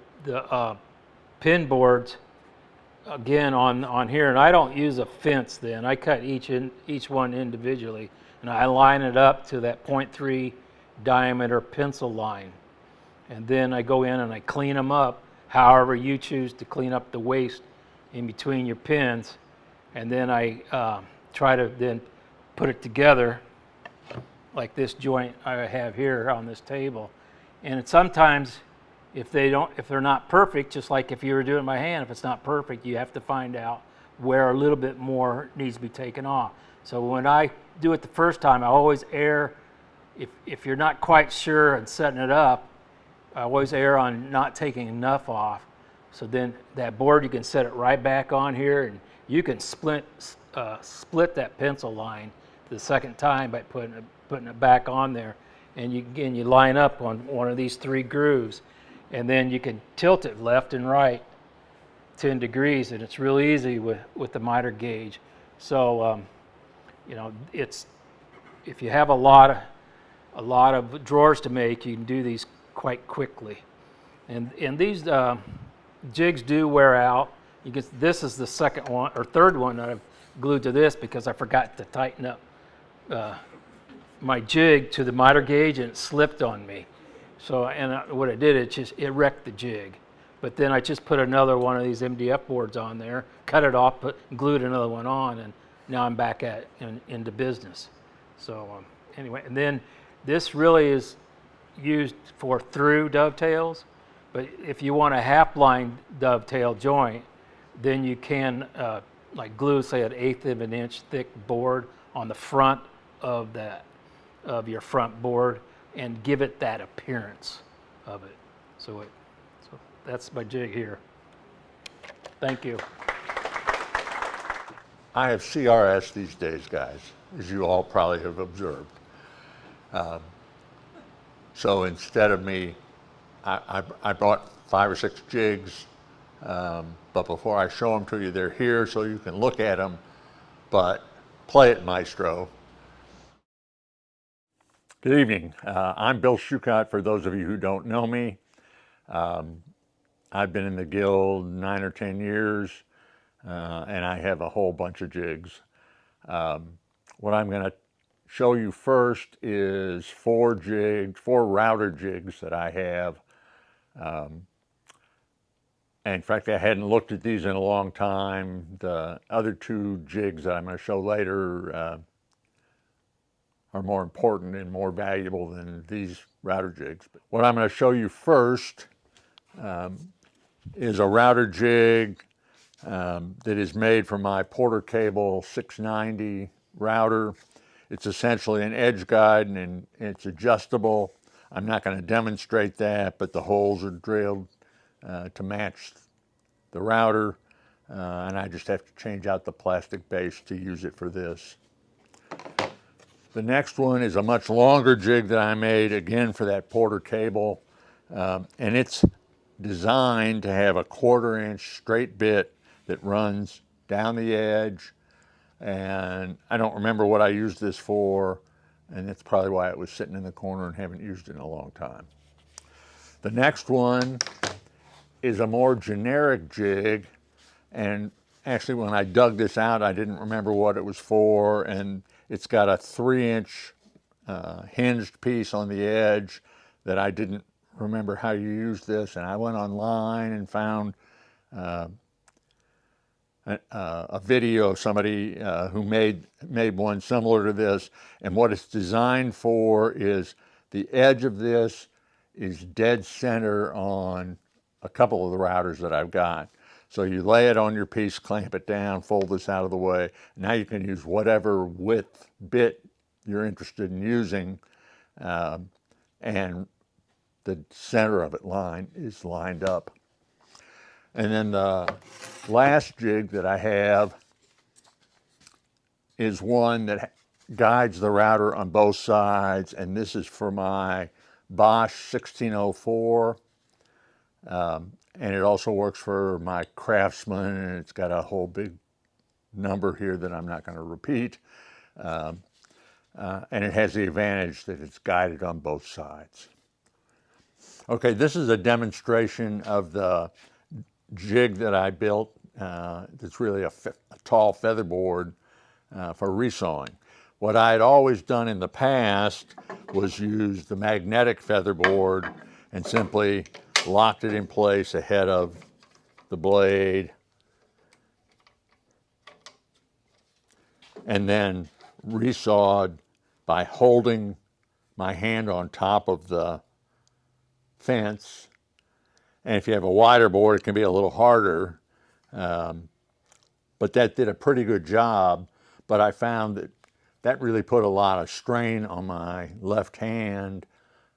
Speaker 22: pin boards again on here, and I don't use a fence then. I cut each one individually, and I line it up to that 0.3 diameter pencil line. And then I go in and I clean them up however you choose to clean up the waste in between your pins. And then I try to then put it together like this joint I have here on this table. And sometimes if they're not perfect, just like if you were doing it by hand, if it's not perfect, you have to find out where a little bit more needs to be taken off. So when I do it the first time, I always err, if you're not quite sure and setting it up, I always err on not taking enough off. So then that board, you can set it right back on here, and you can split that pencil line the second time by putting it back on there. And you line up on one of these 3 grooves. And then you can tilt it left and right 10 degrees, and it's real easy with the miter gauge. So, if you have a lot of drawers to make, you can do these quite quickly. And these jigs do wear out. This is the second one or third one that I've glued to this because I forgot to tighten up my jig to the miter gauge, and it slipped on me. So, what I did, it wrecked the jig. But then I just put another one of these MDF boards on there, cut it off, glued another one on, and now I'm back into business. So anyway, and then this really is used for through dovetails. But if you want a half line dovetail joint, then you can like glue, say, an 1/8 of an inch thick board on the front of your front board and give it that appearance of it. So that's my jig here. Thank you.
Speaker 20: I have CRS these days, guys, as you all probably have observed. So instead of me, I bought 5 or 6 jigs, but before I show them to you, they're here so you can look at them, but play it, maestro. Good evening. I'm Bill Schucott, for those of you who don't know me. I've been in the guild 9 or 10 years, and I have a whole bunch of jigs. What I'm going to show you first is 4 router jigs that I have. And in fact, I hadn't looked at these in a long time. The other 2 jigs that I'm going to show later are more important and more valuable than these router jigs. But what I'm going to show you first is a router jig that is made from my Porter Cable 690 router. It's essentially an edge guide and it's adjustable. I'm not going to demonstrate that, but the holes are drilled to match the router, and I just have to change out the plastic base to use it for this. The next one is a much longer jig that I made, again, for that Porter Cable, and it's designed to have a 1/4 inch straight bit that runs down the edge, and I don't remember what I used this for, and that's probably why it was sitting in the corner and haven't used it in a long time. The next one is a more generic jig, and actually when I dug this out I didn't remember what it was for, and it's got a 3-inch hinged piece on the edge that I didn't remember how you use this, and I went online and found a video of somebody who made one similar to this, and what it's designed for is the edge of this is dead center on a couple of the routers that I've got. So you lay it on your piece, clamp it down, fold this out of the way. Now you can use whatever width bit you're interested in using, and the center of it is lined up. And then the last jig that I have is one that guides the router on both sides, and this is for my Bosch 1604. And it also works for my Craftsman, and it's got a whole big number here that I'm not going to repeat. And it has the advantage that it's guided on both sides. Okay, this is a demonstration of the jig that I built. It's really a tall featherboard for resawing. What I had always done in the past was use the magnetic featherboard and simply locked it in place ahead of the blade, and then resawed by holding my hand on top of the fence. And if you have a wider board, it can be a little harder, but that did a pretty good job. But I found that really put a lot of strain on my left hand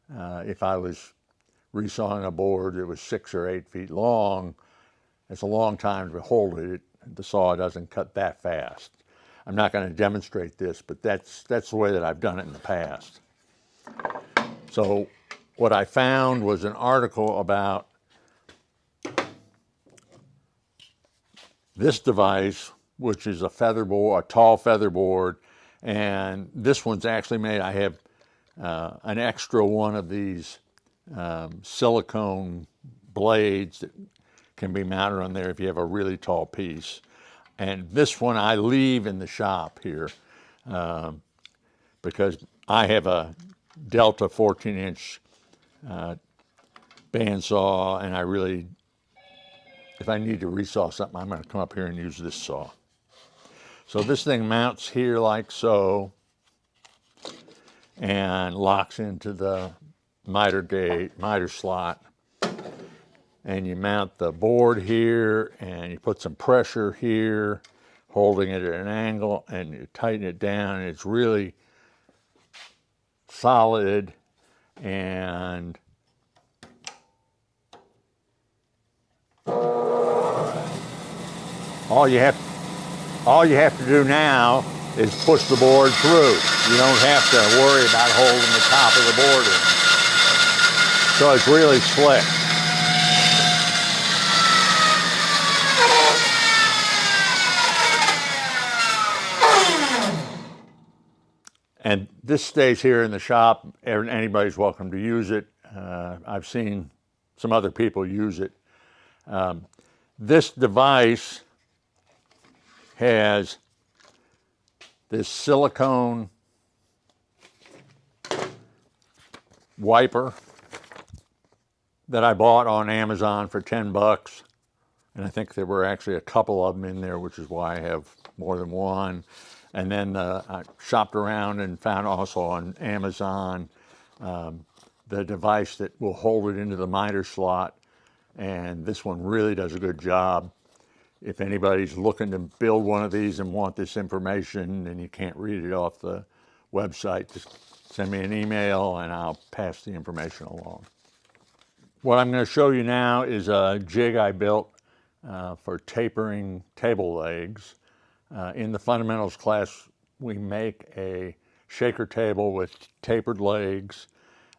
Speaker 20: if I was resawing a board that was 6 or 8 feet long. It's a long time to hold it. The saw doesn't cut that fast. I'm not going to demonstrate this, but that's the way that I've done it in the past. So what I found was an article about this device, which is a featherboard, a tall featherboard, and this one's actually made, I have an extra one of these silicone blades that can be mounted on there if you have a really tall piece. And this one I leave in the shop here because I have a Delta 14-inch bandsaw, and I really, if I need to resaw something, I'm going to come up here and use this saw. So this thing mounts here like so and locks into the miter slot, and you mount the board here and you put some pressure here, holding it at an angle, and you tighten it down, and it's really solid. And all you have to do now is push the board through. You don't have to worry about holding the top of the board in. So it's really slick. And this stays here in the shop. Anybody's welcome to use it. I've seen some other people use it. This device has this silicone wiper that I bought on Amazon for $10. And I think there were actually a couple of them in there, which is why I have more than one. And then I shopped around and found also on Amazon the device that will hold it into the miter slot. And this one really does a good job. If anybody's looking to build one of these and want this information and you can't read it off the website, just send me an email and I'll pass the information along. What I'm going to show you now is a jig I built for tapering table legs. In the fundamentals class, we make a shaker table with tapered legs,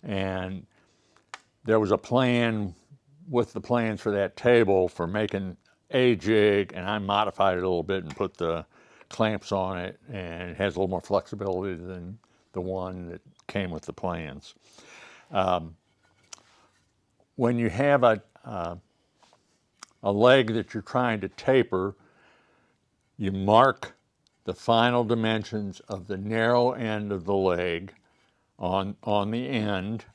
Speaker 20: and there was a plan with the plans for that table for making a jig, and I modified it a little bit and put the clamps on it, and it has a little more flexibility than the one that came with the plans. When you have a leg that you're trying to taper, you mark the final dimensions of the narrow end of the leg on the end,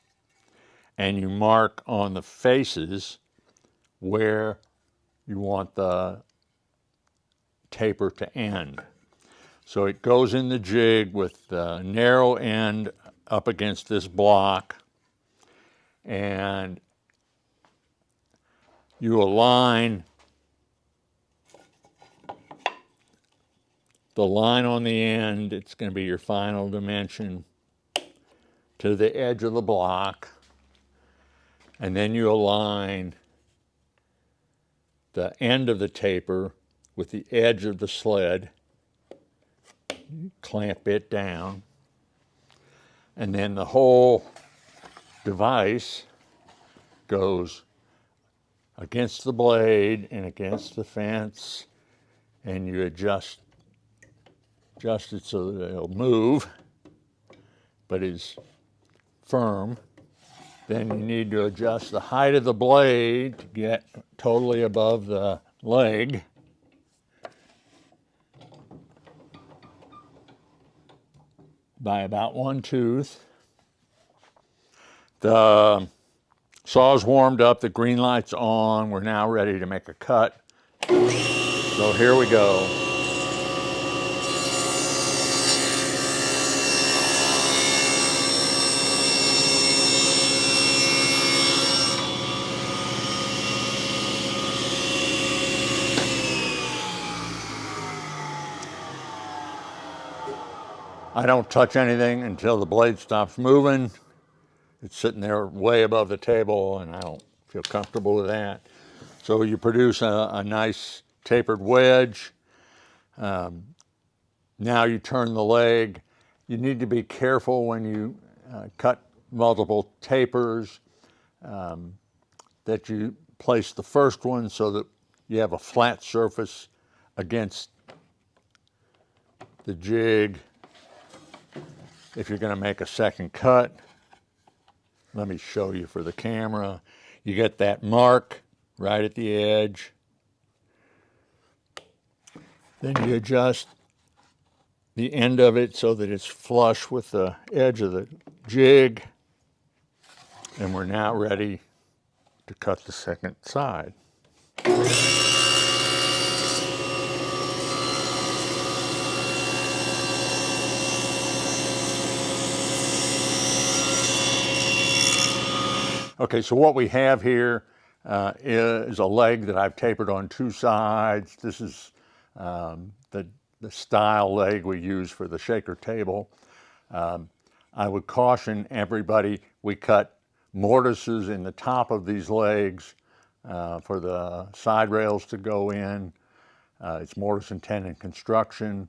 Speaker 20: and you mark on the faces where you want the taper to end. So it goes in the jig with the narrow end up against this block, and you align the line on the end, it's going to be your final dimension, to the edge of the block, and then you align the end of the taper with the edge of the sled, clamp it down, and then the whole device goes against the blade and against the fence, and you adjust it so that it'll move, but is firm. Then you need to adjust the height of the blade to get totally above the leg. By about 1 tooth. The saw's warmed up, the green light's on, we're now ready to make a cut. So here we go. I don't touch anything until the blade stops moving. It's sitting there way above the table, and I don't feel comfortable with that. So you produce a nice tapered wedge. Now you turn the leg. You need to be careful when you cut multiple tapers that you place the first one so that you have a flat surface against the jig. If you're going to make a second cut, let me show you for the camera. You get that mark right at the edge. Then you adjust the end of it so that it's flush with the edge of the jig. And we're now ready to cut the second side. Okay, so what we have here is a leg that I've tapered on 2 sides. This is the the style leg we use for the shaker table. I would caution everybody, we cut mortises in the top of these legs for the side rails to go in. It's mortise and tenon construction,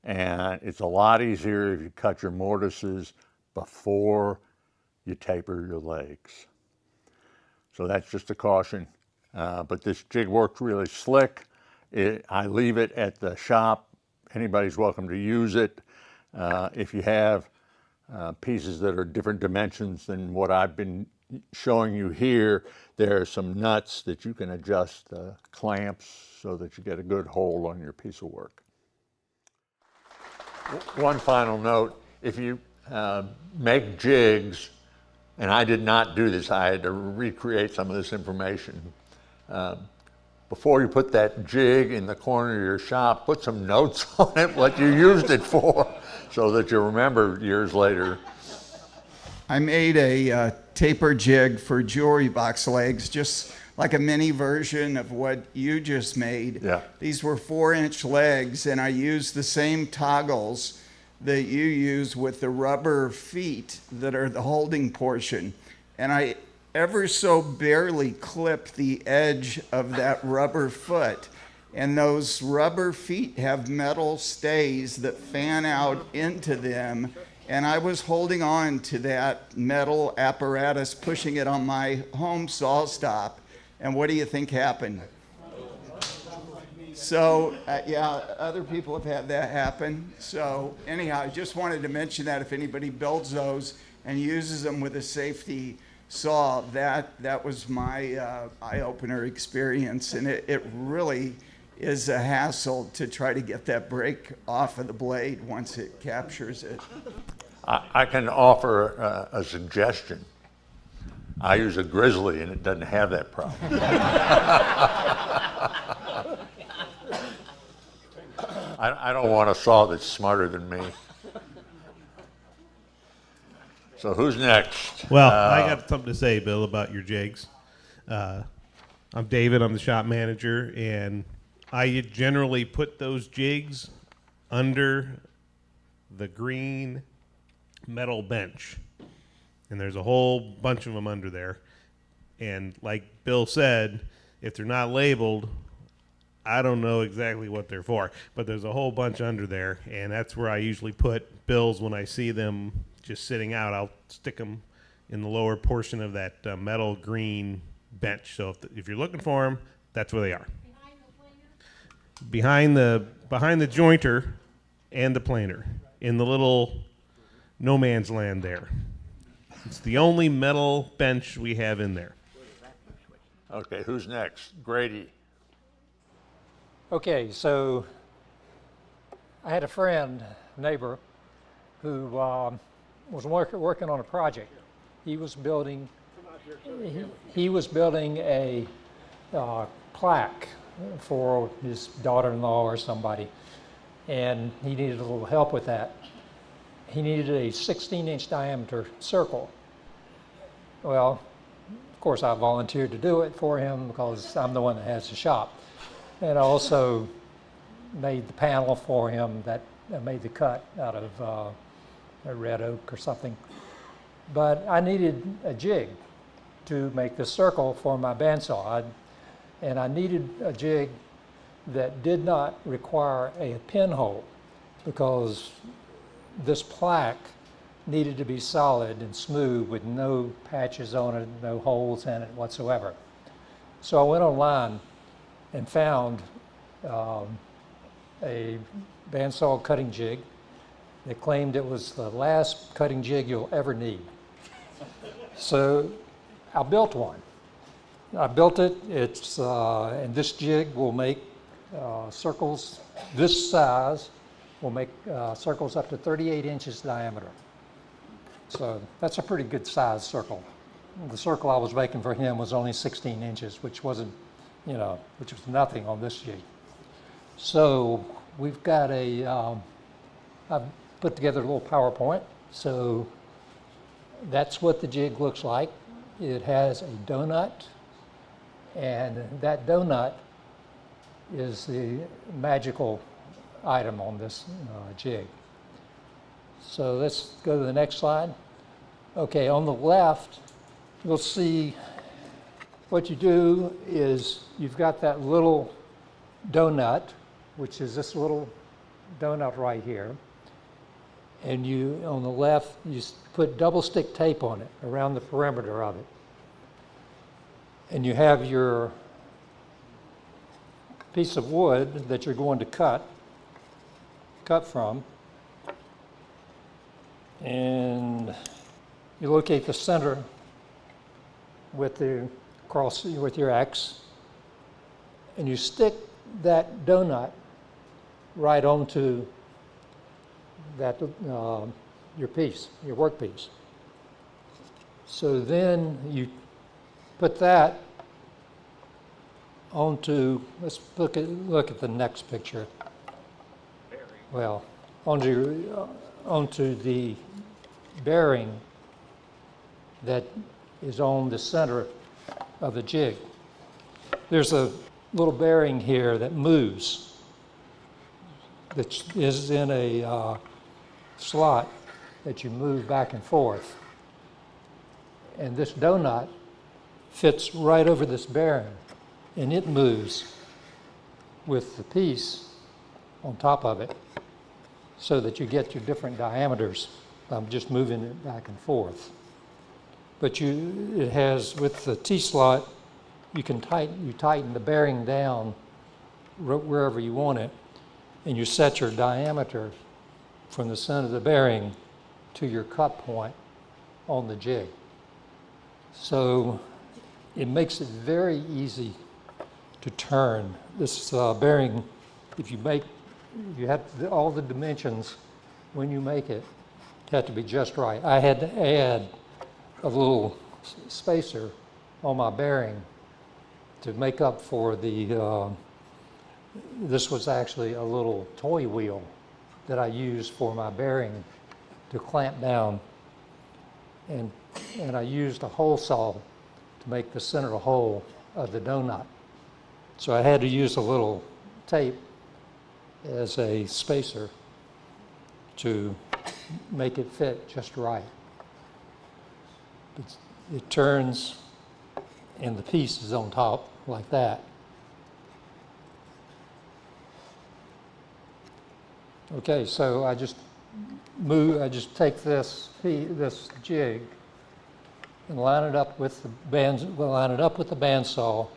Speaker 20: and it's a lot easier if you cut your mortises before you taper your legs. So that's just a caution. But this jig works really slick. I leave it at the shop. Anybody's welcome to use it. If you have pieces that are different dimensions than what I've been showing you here, there are some nuts that you can adjust the clamps so that you get a good hold on your piece of work. One final note, if you make jigs, and I did not do this, I had to recreate some of this information. Before you put that jig in the corner of your shop, put some notes on it, what you used it for, so that you remember years later.
Speaker 17: I made a taper jig for jewelry box legs, just like a mini version of what you just made.
Speaker 20: Yeah.
Speaker 17: These were 4-inch legs, and I used the same toggles that you use with the rubber feet that are the holding portion. And I ever so barely clipped the edge of that rubber foot. And those rubber feet have metal stays that fan out into them. And I was holding on to that metal apparatus, pushing it on my home saw stop. And what do you think happened? So, yeah, other people have had that happen. So, anyhow, I just wanted to mention that if anybody builds those and uses them with a safety saw, that was my eye-opener experience. And it really is a hassle to try to get that break off of the blade once it captures it.
Speaker 20: I can offer a suggestion. I use a Grizzly and it doesn't have that problem. I don't want a saw that's smarter than me. So who's next?
Speaker 1: Well, I got something to say, Bill, about your jigs. I'm David, I'm the shop manager, and I generally put those jigs under the green metal bench. And there's a whole bunch of them under there. And like Bill said, if they're not labeled, I don't know exactly what they're for, but there's a whole bunch under there, and that's where I usually put bills when I see them just sitting out. I'll stick them in the lower portion of that metal green bench. So if you're looking for them, that's where they are. Behind the jointer and the planer, in the little no man's land there. It's the only metal bench we have in there.
Speaker 20: Okay, who's next? Grady.
Speaker 3: Okay, so I had a friend, neighbor, who was working on a project. He was building a plaque for his daughter-in-law or somebody, and he needed a little help with that. He needed a 16-inch diameter circle. Well, of course, I volunteered to do it for him because I'm the one that has the shop. And I also made the panel for him that made the cut out of a red oak or something. But I needed a jig to make the circle for my bandsaw. And I needed a jig that did not require a pinhole because this plaque needed to be solid and smooth with no patches on it, no holes in it whatsoever. So I went online and found a bandsaw cutting jig that claimed it was the last cutting jig you'll ever need. So I built one. I built it. It's and this jig will make circles this size. Will make circles up to 38 inches diameter. So that's a pretty good size circle. The circle I was making for him was only 16 inches, which wasn't, which was nothing on this jig. So we've got I've put together a little PowerPoint. So that's what the jig looks like. It has a donut, and that donut is the magical item on this jig. So let's go to the next slide. Okay, on the left, you'll see what you do is you've got that little donut, which is this little donut right here. And you, on the left, you put double stick tape on it around the perimeter of it. And you have your piece of wood that you're going to cut from. And you locate the center with your X, and you stick that donut right onto that your piece, your workpiece. So then you put that onto, let's look at the next picture. Well, onto the bearing that is on the center of the jig. There's a little bearing here that moves, that is in a slot that you move back and forth. And this donut fits right over this bearing, and it moves with the piece on top of it so that you get your different diameters. I'm just moving it back and forth. But it has, with the T-slot, you tighten the bearing down wherever you want it, and you set your diameter from the center of the bearing to your cut point on the jig. So it makes it very easy to turn. This bearing, if you have all the dimensions when you make it, have to be just right. I had to add a little spacer on my bearing to make up for the, this was actually a little toy wheel that I used for my bearing to clamp down. And I used a hole saw to make the center hole of the donut. So I had to use a little tape as a spacer to make it fit just right. It turns and the piece is on top like that. Okay, so I just take this jig and line it up with the bandsaw,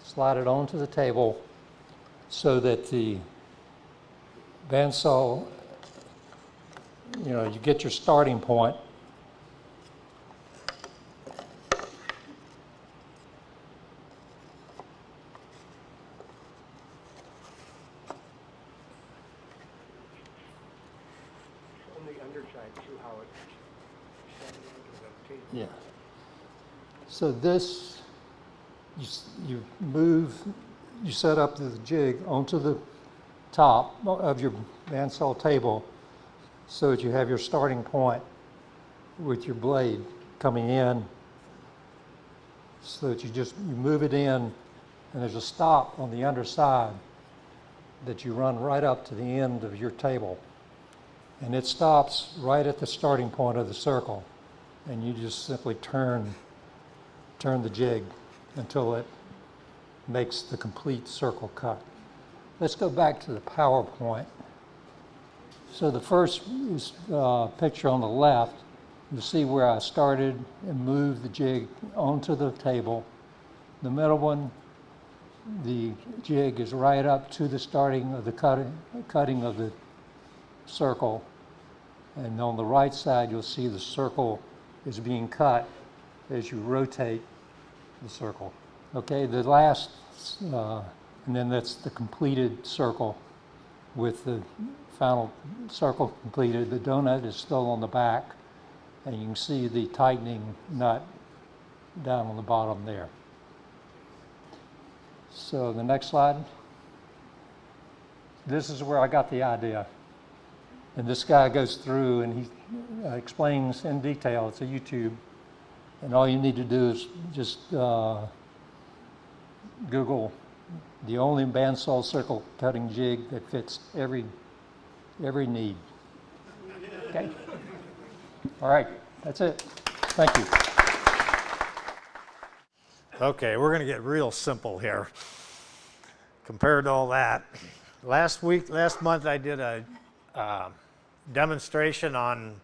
Speaker 3: slide it onto the table so that the bandsaw, you get your starting point.
Speaker 21: On the underside too, how it
Speaker 3: Yeah. So this, you set up the jig onto the top of your bandsaw table so that you have your starting point with your blade coming in, so that you move it in, and there's a stop on the underside that you run right up to the end of your table. And it stops right at the starting point of the circle. And you just simply turn the jig until it makes the complete circle cut. Let's go back to the PowerPoint. So the first picture on the left, you see where I started and moved the jig onto the table. The middle one, the jig is right up to the starting of the cutting of the circle. And on the right side, you'll see the circle is being cut as you rotate the circle. Okay, the last, and then that's the completed circle with the final circle completed. The donut is still on the back, and you can see the tightening nut down on the bottom there. So the next slide. This is where I got the idea. And this guy goes through and he explains in detail. It's a YouTube. And all you need to do is just Google the only bandsaw circle cutting jig that fits every need. Okay? All right, that's it. Thank you.
Speaker 4: Okay, we're going to get real simple here compared to all that. Last month I did a demonstration on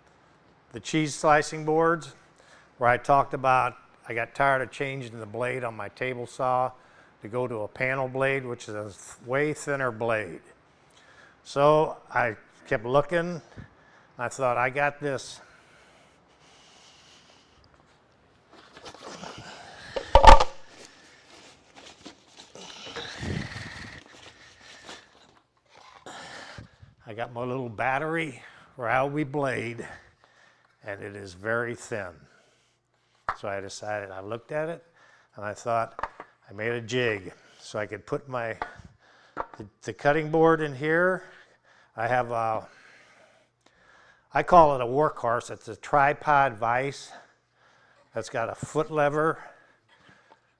Speaker 4: the cheese slicing boards where I talked about I got tired of changing the blade on my table saw to go to a panel blade, which is a way thinner blade. So I kept looking. I thought, I got this. I got my little battery Ryobi blade, and it is very thin. So I decided, I looked at it, and I thought, I made a jig so I could put the cutting board in here. I have I call it a workhorse. It's a tripod vise that's got a foot lever,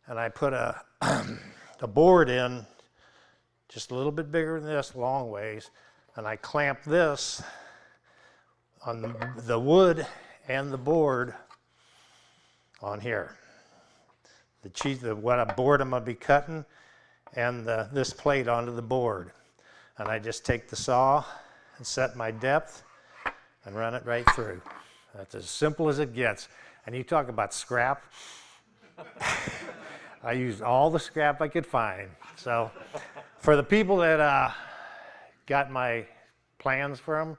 Speaker 4: and I put a board in just a little bit bigger than this, long ways, and I clamp this on the wood and the board on here. What board I'm going to be cutting, and this plate onto the board. And I just take the saw and set my depth and run it right through. That's as simple as it gets. And you talk about scrap. I used all the scrap I could find. So for the people that got my plans from,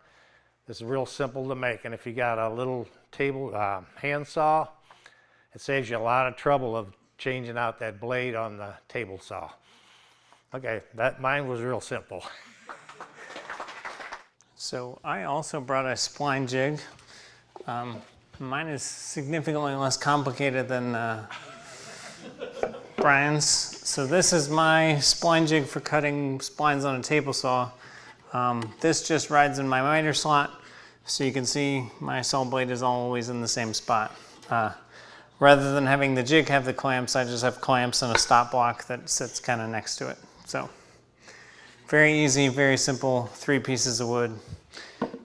Speaker 4: this is real simple to make. And if you got a little table hand saw, it saves you a lot of trouble of changing out that blade on the table saw. Okay, mine was real simple.
Speaker 5: So I also brought a spline jig. Mine is significantly less complicated than Brian's. So this is my spline jig for cutting splines on a table saw. This just rides in my miter slot, so you can see my saw blade is always in the same spot. Rather than having the jig have the clamps, I just have clamps and a stop block that sits kind of next to it. So very easy, very simple, 3 pieces of wood.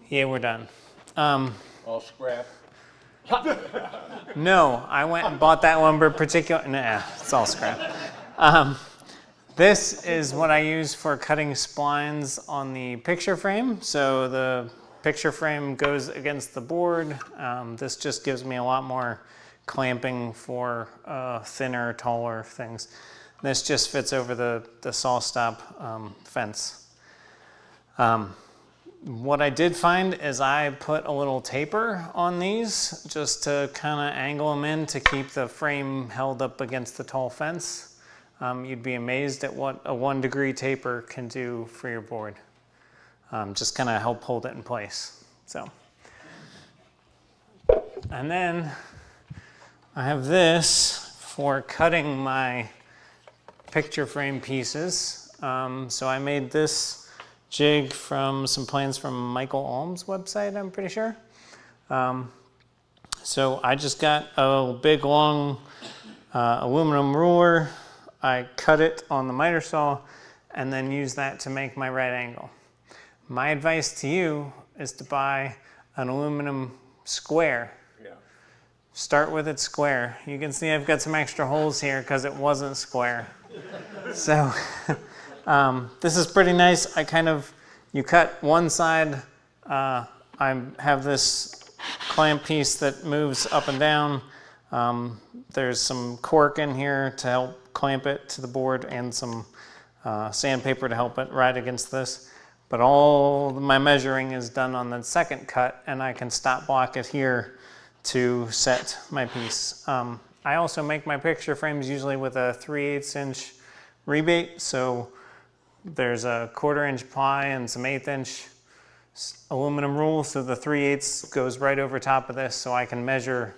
Speaker 5: Yeah, we're done.
Speaker 20: All scrap.
Speaker 5: No, I went and bought that lumber particular. Nah, it's all scrap. This is what I use for cutting splines on the picture frame. So the picture frame goes against the board. This just gives me a lot more clamping for thinner, taller things. This just fits over the saw stop fence. What I did find is I put a little taper on these just to kind of angle them in to keep the frame held up against the tall fence. You'd be amazed at what a 1 degree taper can do for your board. Just kind of help hold it in place. So, and then I have this for cutting my picture frame pieces. So I made this jig from some plans from Michael Alm's website, I'm pretty sure. So I just got a big long aluminum ruler. I cut it on the miter saw and then use that to make my right angle. My advice to you is to buy an aluminum square. Start with it square. You can see I've got some extra holes here because it wasn't square. So this is pretty nice. You cut one side. I have this clamp piece that moves up and down. There's some cork in here to help clamp it to the board and some sandpaper to help it ride against this. But all my measuring is done on the second cut, and I can stop block it here to set my piece. I also make my picture frames usually with a 3/8 inch rebate, so there's a 1/4 inch ply and some 1/8 inch aluminum rule, so the 3/8 goes right over top of this, so I can measure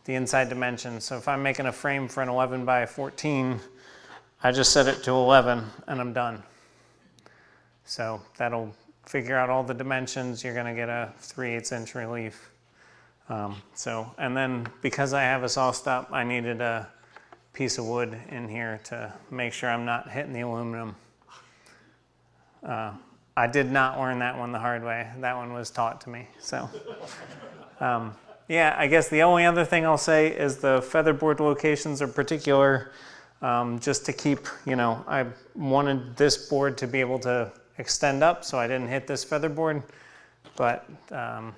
Speaker 5: the inside dimensions. So if I'm making a frame for an 11 by 14, I just set it to 11 and I'm done. So that'll figure out all the dimensions. You're gonna get a 3/8 inch relief. And then because I have a saw stop, I needed a piece of wood in here to make sure I'm not hitting the aluminum. I did not learn that one the hard way. That one was taught to me. So, yeah, I guess the only other thing I'll say is the featherboard locations are particular, just to keep, I wanted this board to be able to extend up so I didn't hit this featherboard. But, and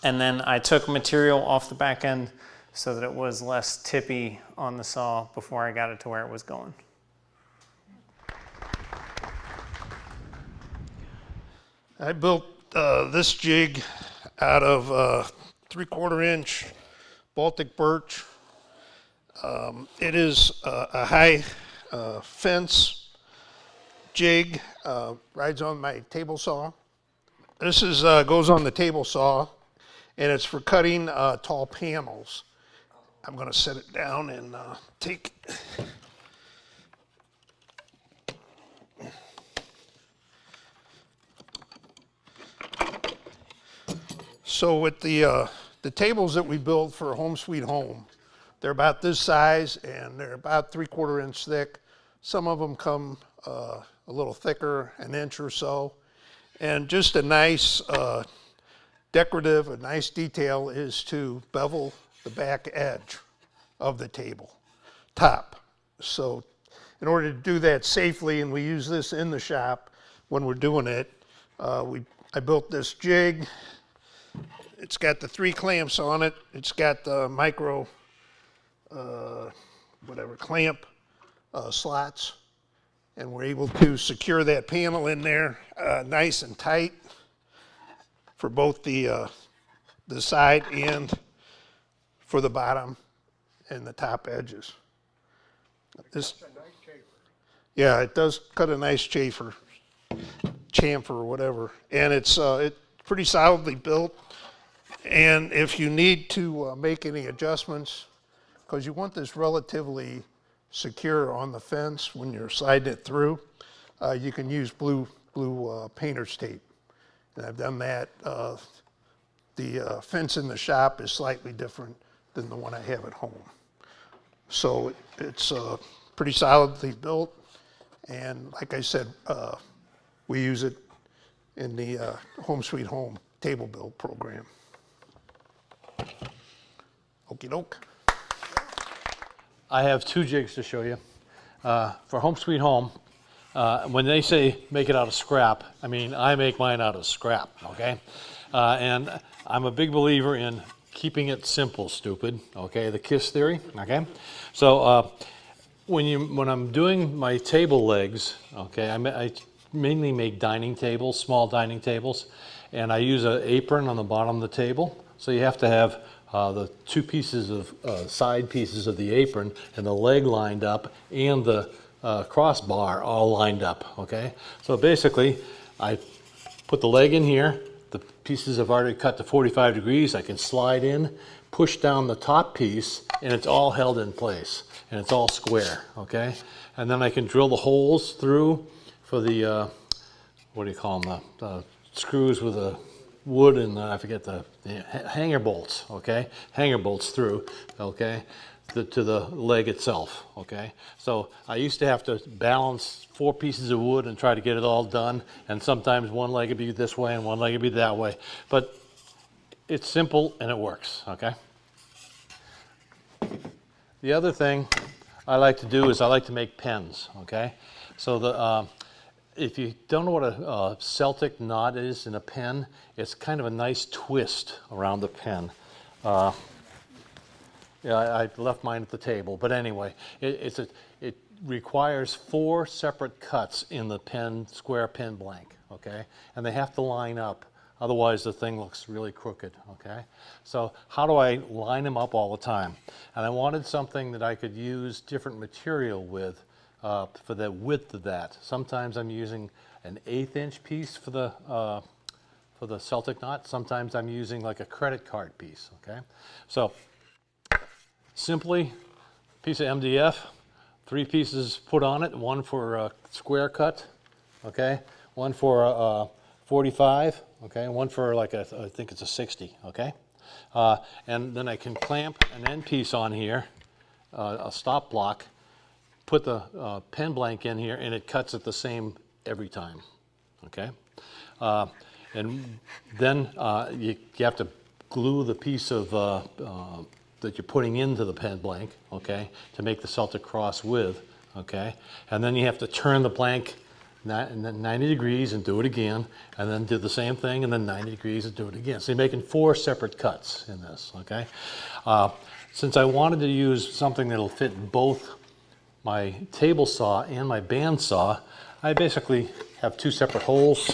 Speaker 5: then I took material off the back end so that it was less tippy on the saw before I got it to where it was going.
Speaker 7: I built this jig out of 3/4 inch Baltic birch. It is a high fence jig, rides on my table saw. This is goes on the table saw, and it's for cutting tall panels. I'm going to set it down and take. So with the tables that we build for Home Sweet Home, they're about this size and they're about 3/4 inch thick. Some of them come a little thicker, an inch or so. And just a nice decorative, a nice detail is to bevel the back edge of the table top. So in order to do that safely, and we use this in the shop when we're doing it, I built this jig. It's got the 3 clamps on it. It's got the micro, clamp slots. And we're able to secure that panel in there nice and tight for both the side and for the bottom and the top edges. Yeah, it does cut a nice chamfer or whatever. And it's pretty solidly built. And if you need to make any adjustments, because you want this relatively secure on the fence when you're sliding it through, you can use blue painter's tape. And I've done that. The fence in the shop is slightly different than the one I have at home. So it's pretty solidly built. And like I said, we use it in the Home Sweet Home table build program. Okie doke.
Speaker 14: I have 2 jigs to show you. For Home Sweet Home, when they say make it out of scrap, I mean, I make mine out of scrap, okay? And I'm a big believer in keeping it simple, stupid, okay? The KISS theory, okay? So when I'm doing my table legs, okay, I mainly make dining tables, small dining tables, and I use an apron on the bottom of the table. So you have to have the 2 pieces of side pieces of the apron and the leg lined up and the crossbar all lined up, okay? So basically, I put the leg in here, the pieces I've already cut to 45 degrees, I can slide in, push down the top piece, and it's all held in place, and it's all square, okay? And then I can drill the holes through for the, what do you call them, the screws with the wood and I forget the hanger bolts, okay? Hanger bolts through, okay, to the leg itself, okay? So I used to have to balance 4 pieces of wood and try to get it all done, and sometimes one leg would be this way and one leg would be that way. But it's simple and it works, okay? The other thing I like to do is I like to make pens, okay? So the if you don't know what a Celtic knot is in a pen, it's kind of a nice twist around the pen. Yeah, I left mine at the table, but anyway, it requires 4 separate cuts in the pen, square pen blank, okay? And they have to line up, otherwise the thing looks really crooked, okay? So how do I line them up all the time? And I wanted something that I could use different material with for the width of that. Sometimes I'm using an 1/8 inch piece for the Celtic knot. Sometimes I'm using like a credit card piece, okay? So simply, piece of MDF, 3 pieces put on it, 1 for a square cut, okay? 1 for a 45, okay? 1 for like I think it's a 60, okay? And then I can clamp an end piece on here, a stop block, put the pen blank in here, and it cuts it the same every time, okay? And then you have to glue the piece of that you're putting into the pen blank, okay, to make the Celtic cross with, okay? And then you have to turn the blank 90 degrees and do it again, and then do the same thing, and then 90 degrees and do it again. So you're making 4 separate cuts in this, okay? Since I wanted to use something that'll fit both my table saw and my band saw, I basically have 2 separate holes,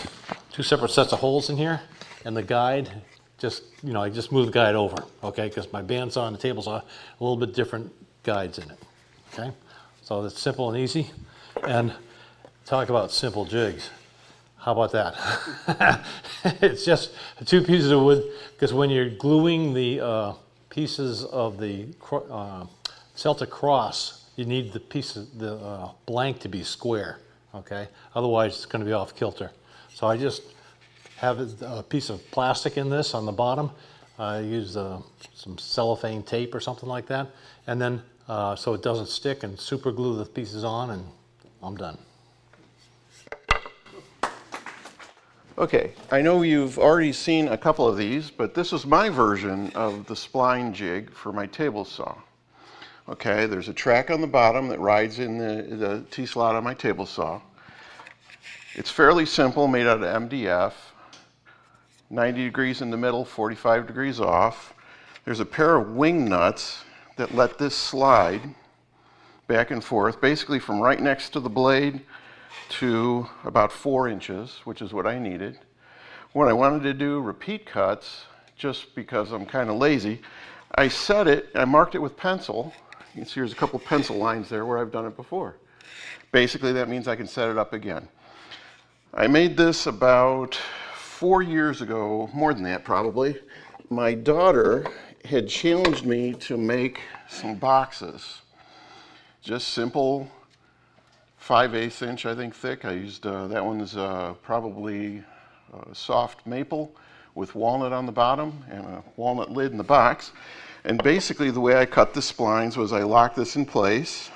Speaker 14: 2 separate sets of holes in here, and the guide, just, you know, I just move the guide over, okay? Because my band saw and the table saw, a little bit different guides in it, okay? So it's simple and easy. And talk about simple jigs. How about that? It's just 2 pieces of wood, because when you're gluing the pieces of the Celtic cross, you need the blank to be square, okay? Otherwise, it's going to be off kilter. So I just have a piece of plastic in this on the bottom. I use some cellophane tape or something like that, and then so it doesn't stick, and super glue the pieces on, and I'm done.
Speaker 9: Okay, I know you've already seen a couple of these, but this is my version of the spline jig for my table saw. Okay, there's a track on the bottom that rides in the T-slot on my table saw. It's fairly simple, made out of MDF. 90 degrees in the middle, 45 degrees off. There's a pair of wing nuts that let this slide back and forth, basically from right next to the blade to about 4 inches, which is what I needed. When I wanted to do repeat cuts, just because I'm kind of lazy, I set it, I marked it with pencil. You can see there's a couple pencil lines there where I've done it before. Basically, that means I can set it up again. I made this about 4 years ago, more than that probably. My daughter had challenged me to make some boxes. Just simple 5/8 inch, I think, thick. I used, that one's probably soft maple with walnut on the bottom and a walnut lid in the box. And basically the way I cut the splines was I locked this in place.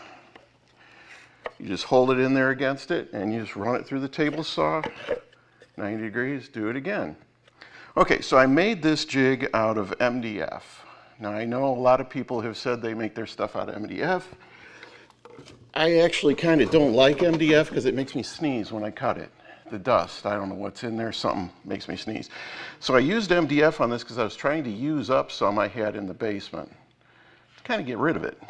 Speaker 9: You just hold it in there against it and you just run it through the table saw, 90 degrees, do it again. Okay, so I made this jig out of MDF. Now I know a lot of people have said they make their stuff out of MDF. I actually kind of don't like MDF because it makes me sneeze when I cut it. The dust, I don't know what's in there, something makes me sneeze. So I used MDF on this because I was trying to use up some I had in the basement to kind of get rid of it.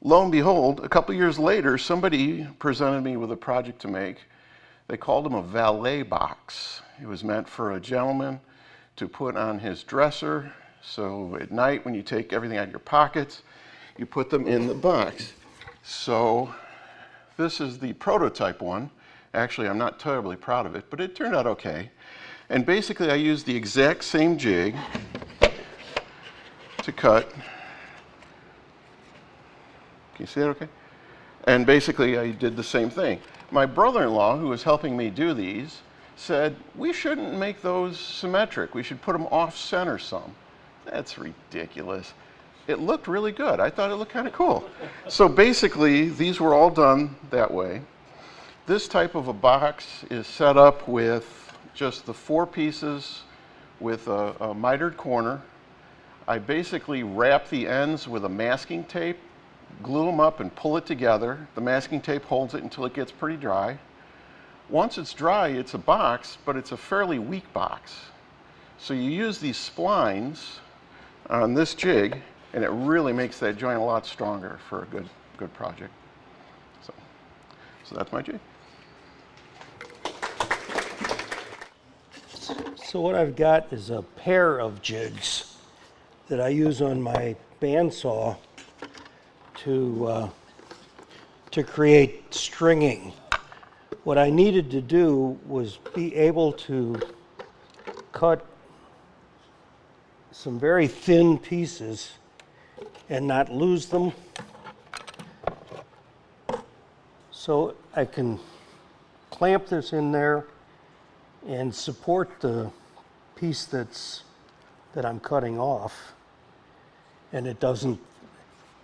Speaker 9: Lo and behold, a couple years later, somebody presented me with a project to make. They called them a valet box. It was meant for a gentleman to put on his dresser. So at night when you take everything out of your pockets, you put them in the box. So this is the prototype one. Actually, I'm not terribly proud of it, but it turned out okay. And basically I used the exact same jig to cut. Can you see that okay? And basically I did the same thing. My brother-in-law, who was helping me do these, said, we shouldn't make those symmetric. We should put them off-center some. That's ridiculous. It looked really good. I thought it looked kind of cool. So basically, these were all done that way. This type of a box is set up with just the 4 pieces with a mitered corner. I basically wrap the ends with a masking tape, glue them up and pull it together. The masking tape holds it until it gets pretty dry. Once it's dry, it's a box, but it's a fairly weak box. So you use these splines on this jig, and it really makes that joint a lot stronger for a good project. So that's my jig.
Speaker 10: So what I've got is a pair of jigs that I use on my bandsaw to create stringing. What I needed to do was be able to cut some very thin pieces and not lose them. So I can clamp this in there and support the piece that I'm cutting off, and it doesn't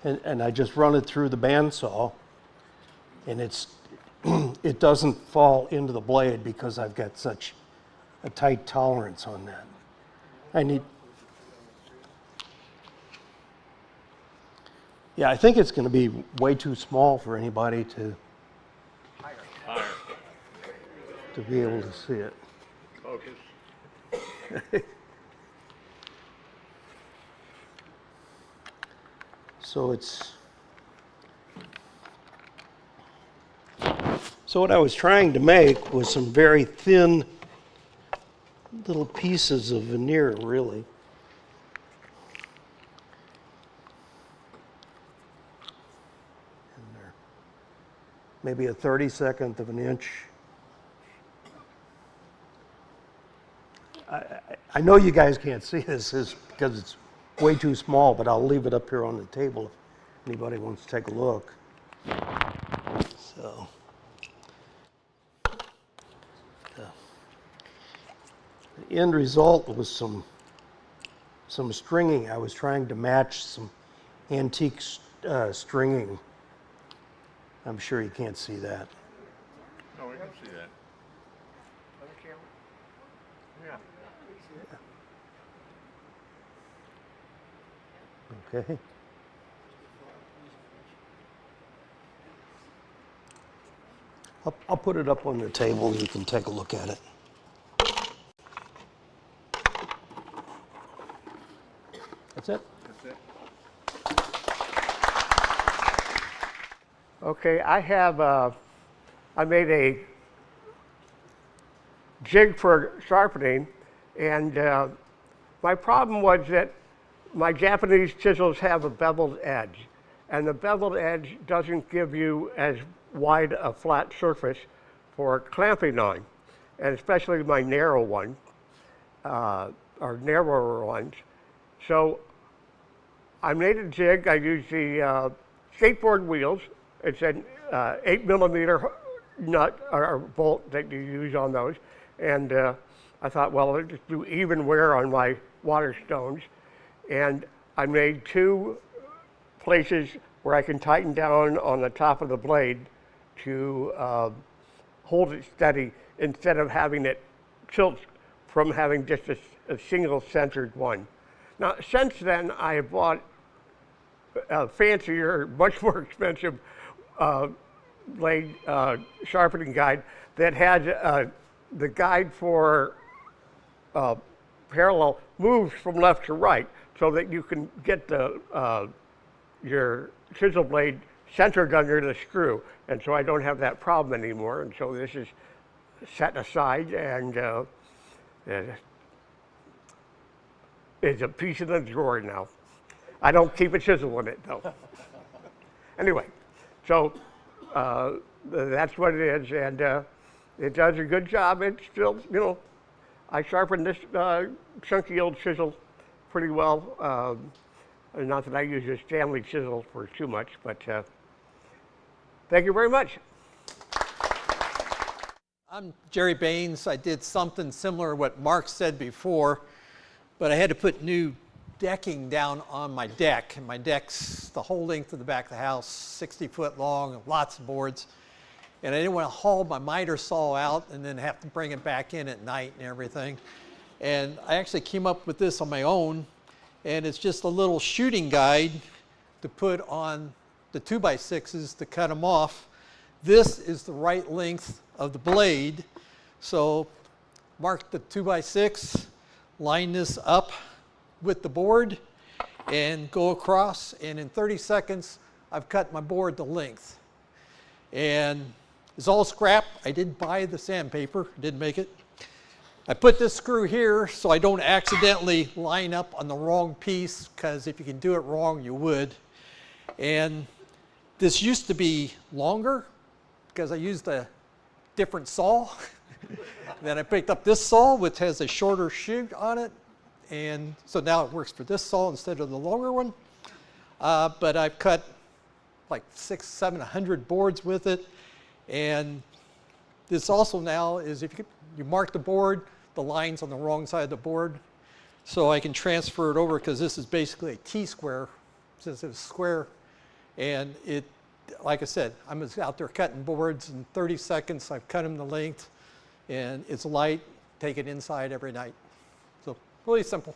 Speaker 10: and I just run it through the bandsaw, and it doesn't fall into the blade because I've got such a tight tolerance on that. Yeah, I think it's going to be way too small for anybody to be able to see it.
Speaker 7: Focus.
Speaker 10: So what I was trying to make was some very thin little pieces of veneer, really. Maybe a 32nd of an inch. I know you guys can't see this because it's way too small, but I'll leave it up here on the table if anybody wants to take a look. So, the end result was some stringing. I was trying to match some antique stringing. I'm sure you can't see that.
Speaker 20: No, we can see that. Other camera? Yeah.
Speaker 10: Okay. I'll put it up on the table and you can take a look at it. That's it?
Speaker 20: That's it.
Speaker 11: Okay, I made a jig for sharpening, and my problem was that my Japanese chisels have a beveled edge, and the beveled edge doesn't give you as wide a flat surface for clamping on, and especially my narrow one, or narrower ones. So I made a jig. I used the skateboard wheels. It's an 8mm nut or bolt that you use on those. And I thought, well, I'll just do even wear on my water stones. And I made 2 places where I can tighten down on the top of the blade to hold it steady instead of having it tilt from having just a single centered one. Now, since then, I have bought a fancier, much more expensive blade sharpening guide that had the guide for parallel moves from left to right so that you can get your chisel blade centered under the screw. And so I don't have that problem anymore. And so this is set aside and it's a piece in the drawer now. I don't keep a chisel in it though. Anyway, so that's what it is, and it does a good job. It's still, I sharpen this chunky old chisel pretty well. Not that I use a Stanley chisel for too much, but thank you very much.
Speaker 12: I'm Jerry Baines. I did something similar to what Mark said before, but I had to put new decking down on my deck. And my deck's the whole length of the back of the house, 60 foot long, lots of boards. And I didn't want to haul my miter saw out and then have to bring it back in at night and everything. And I actually came up with this on my own, and it's just a little shooting guide to put on the 2x6s to cut them off. This is the right length of the blade. So mark the 2x6, line this up with the board and go across, and in 30 seconds I've cut my board to length. And it's all scrap. I did buy the sandpaper, didn't make it. I put this screw here so I don't accidentally line up on the wrong piece, because if you can do it wrong, you would. And this used to be longer because I used a different saw. Then I picked up this saw, which has a shorter shoot on it. And so now it works for this saw instead of the longer one. But I've cut like 600-700 boards with it. And this also now is, if you mark the board, the line's on the wrong side of the board. So I can transfer it over, because this is basically a T-square. Since it's square, And it, like I said, I'm just out there cutting boards in 30 seconds. I've cut them to length, and it's light. Take it inside every night. So really simple.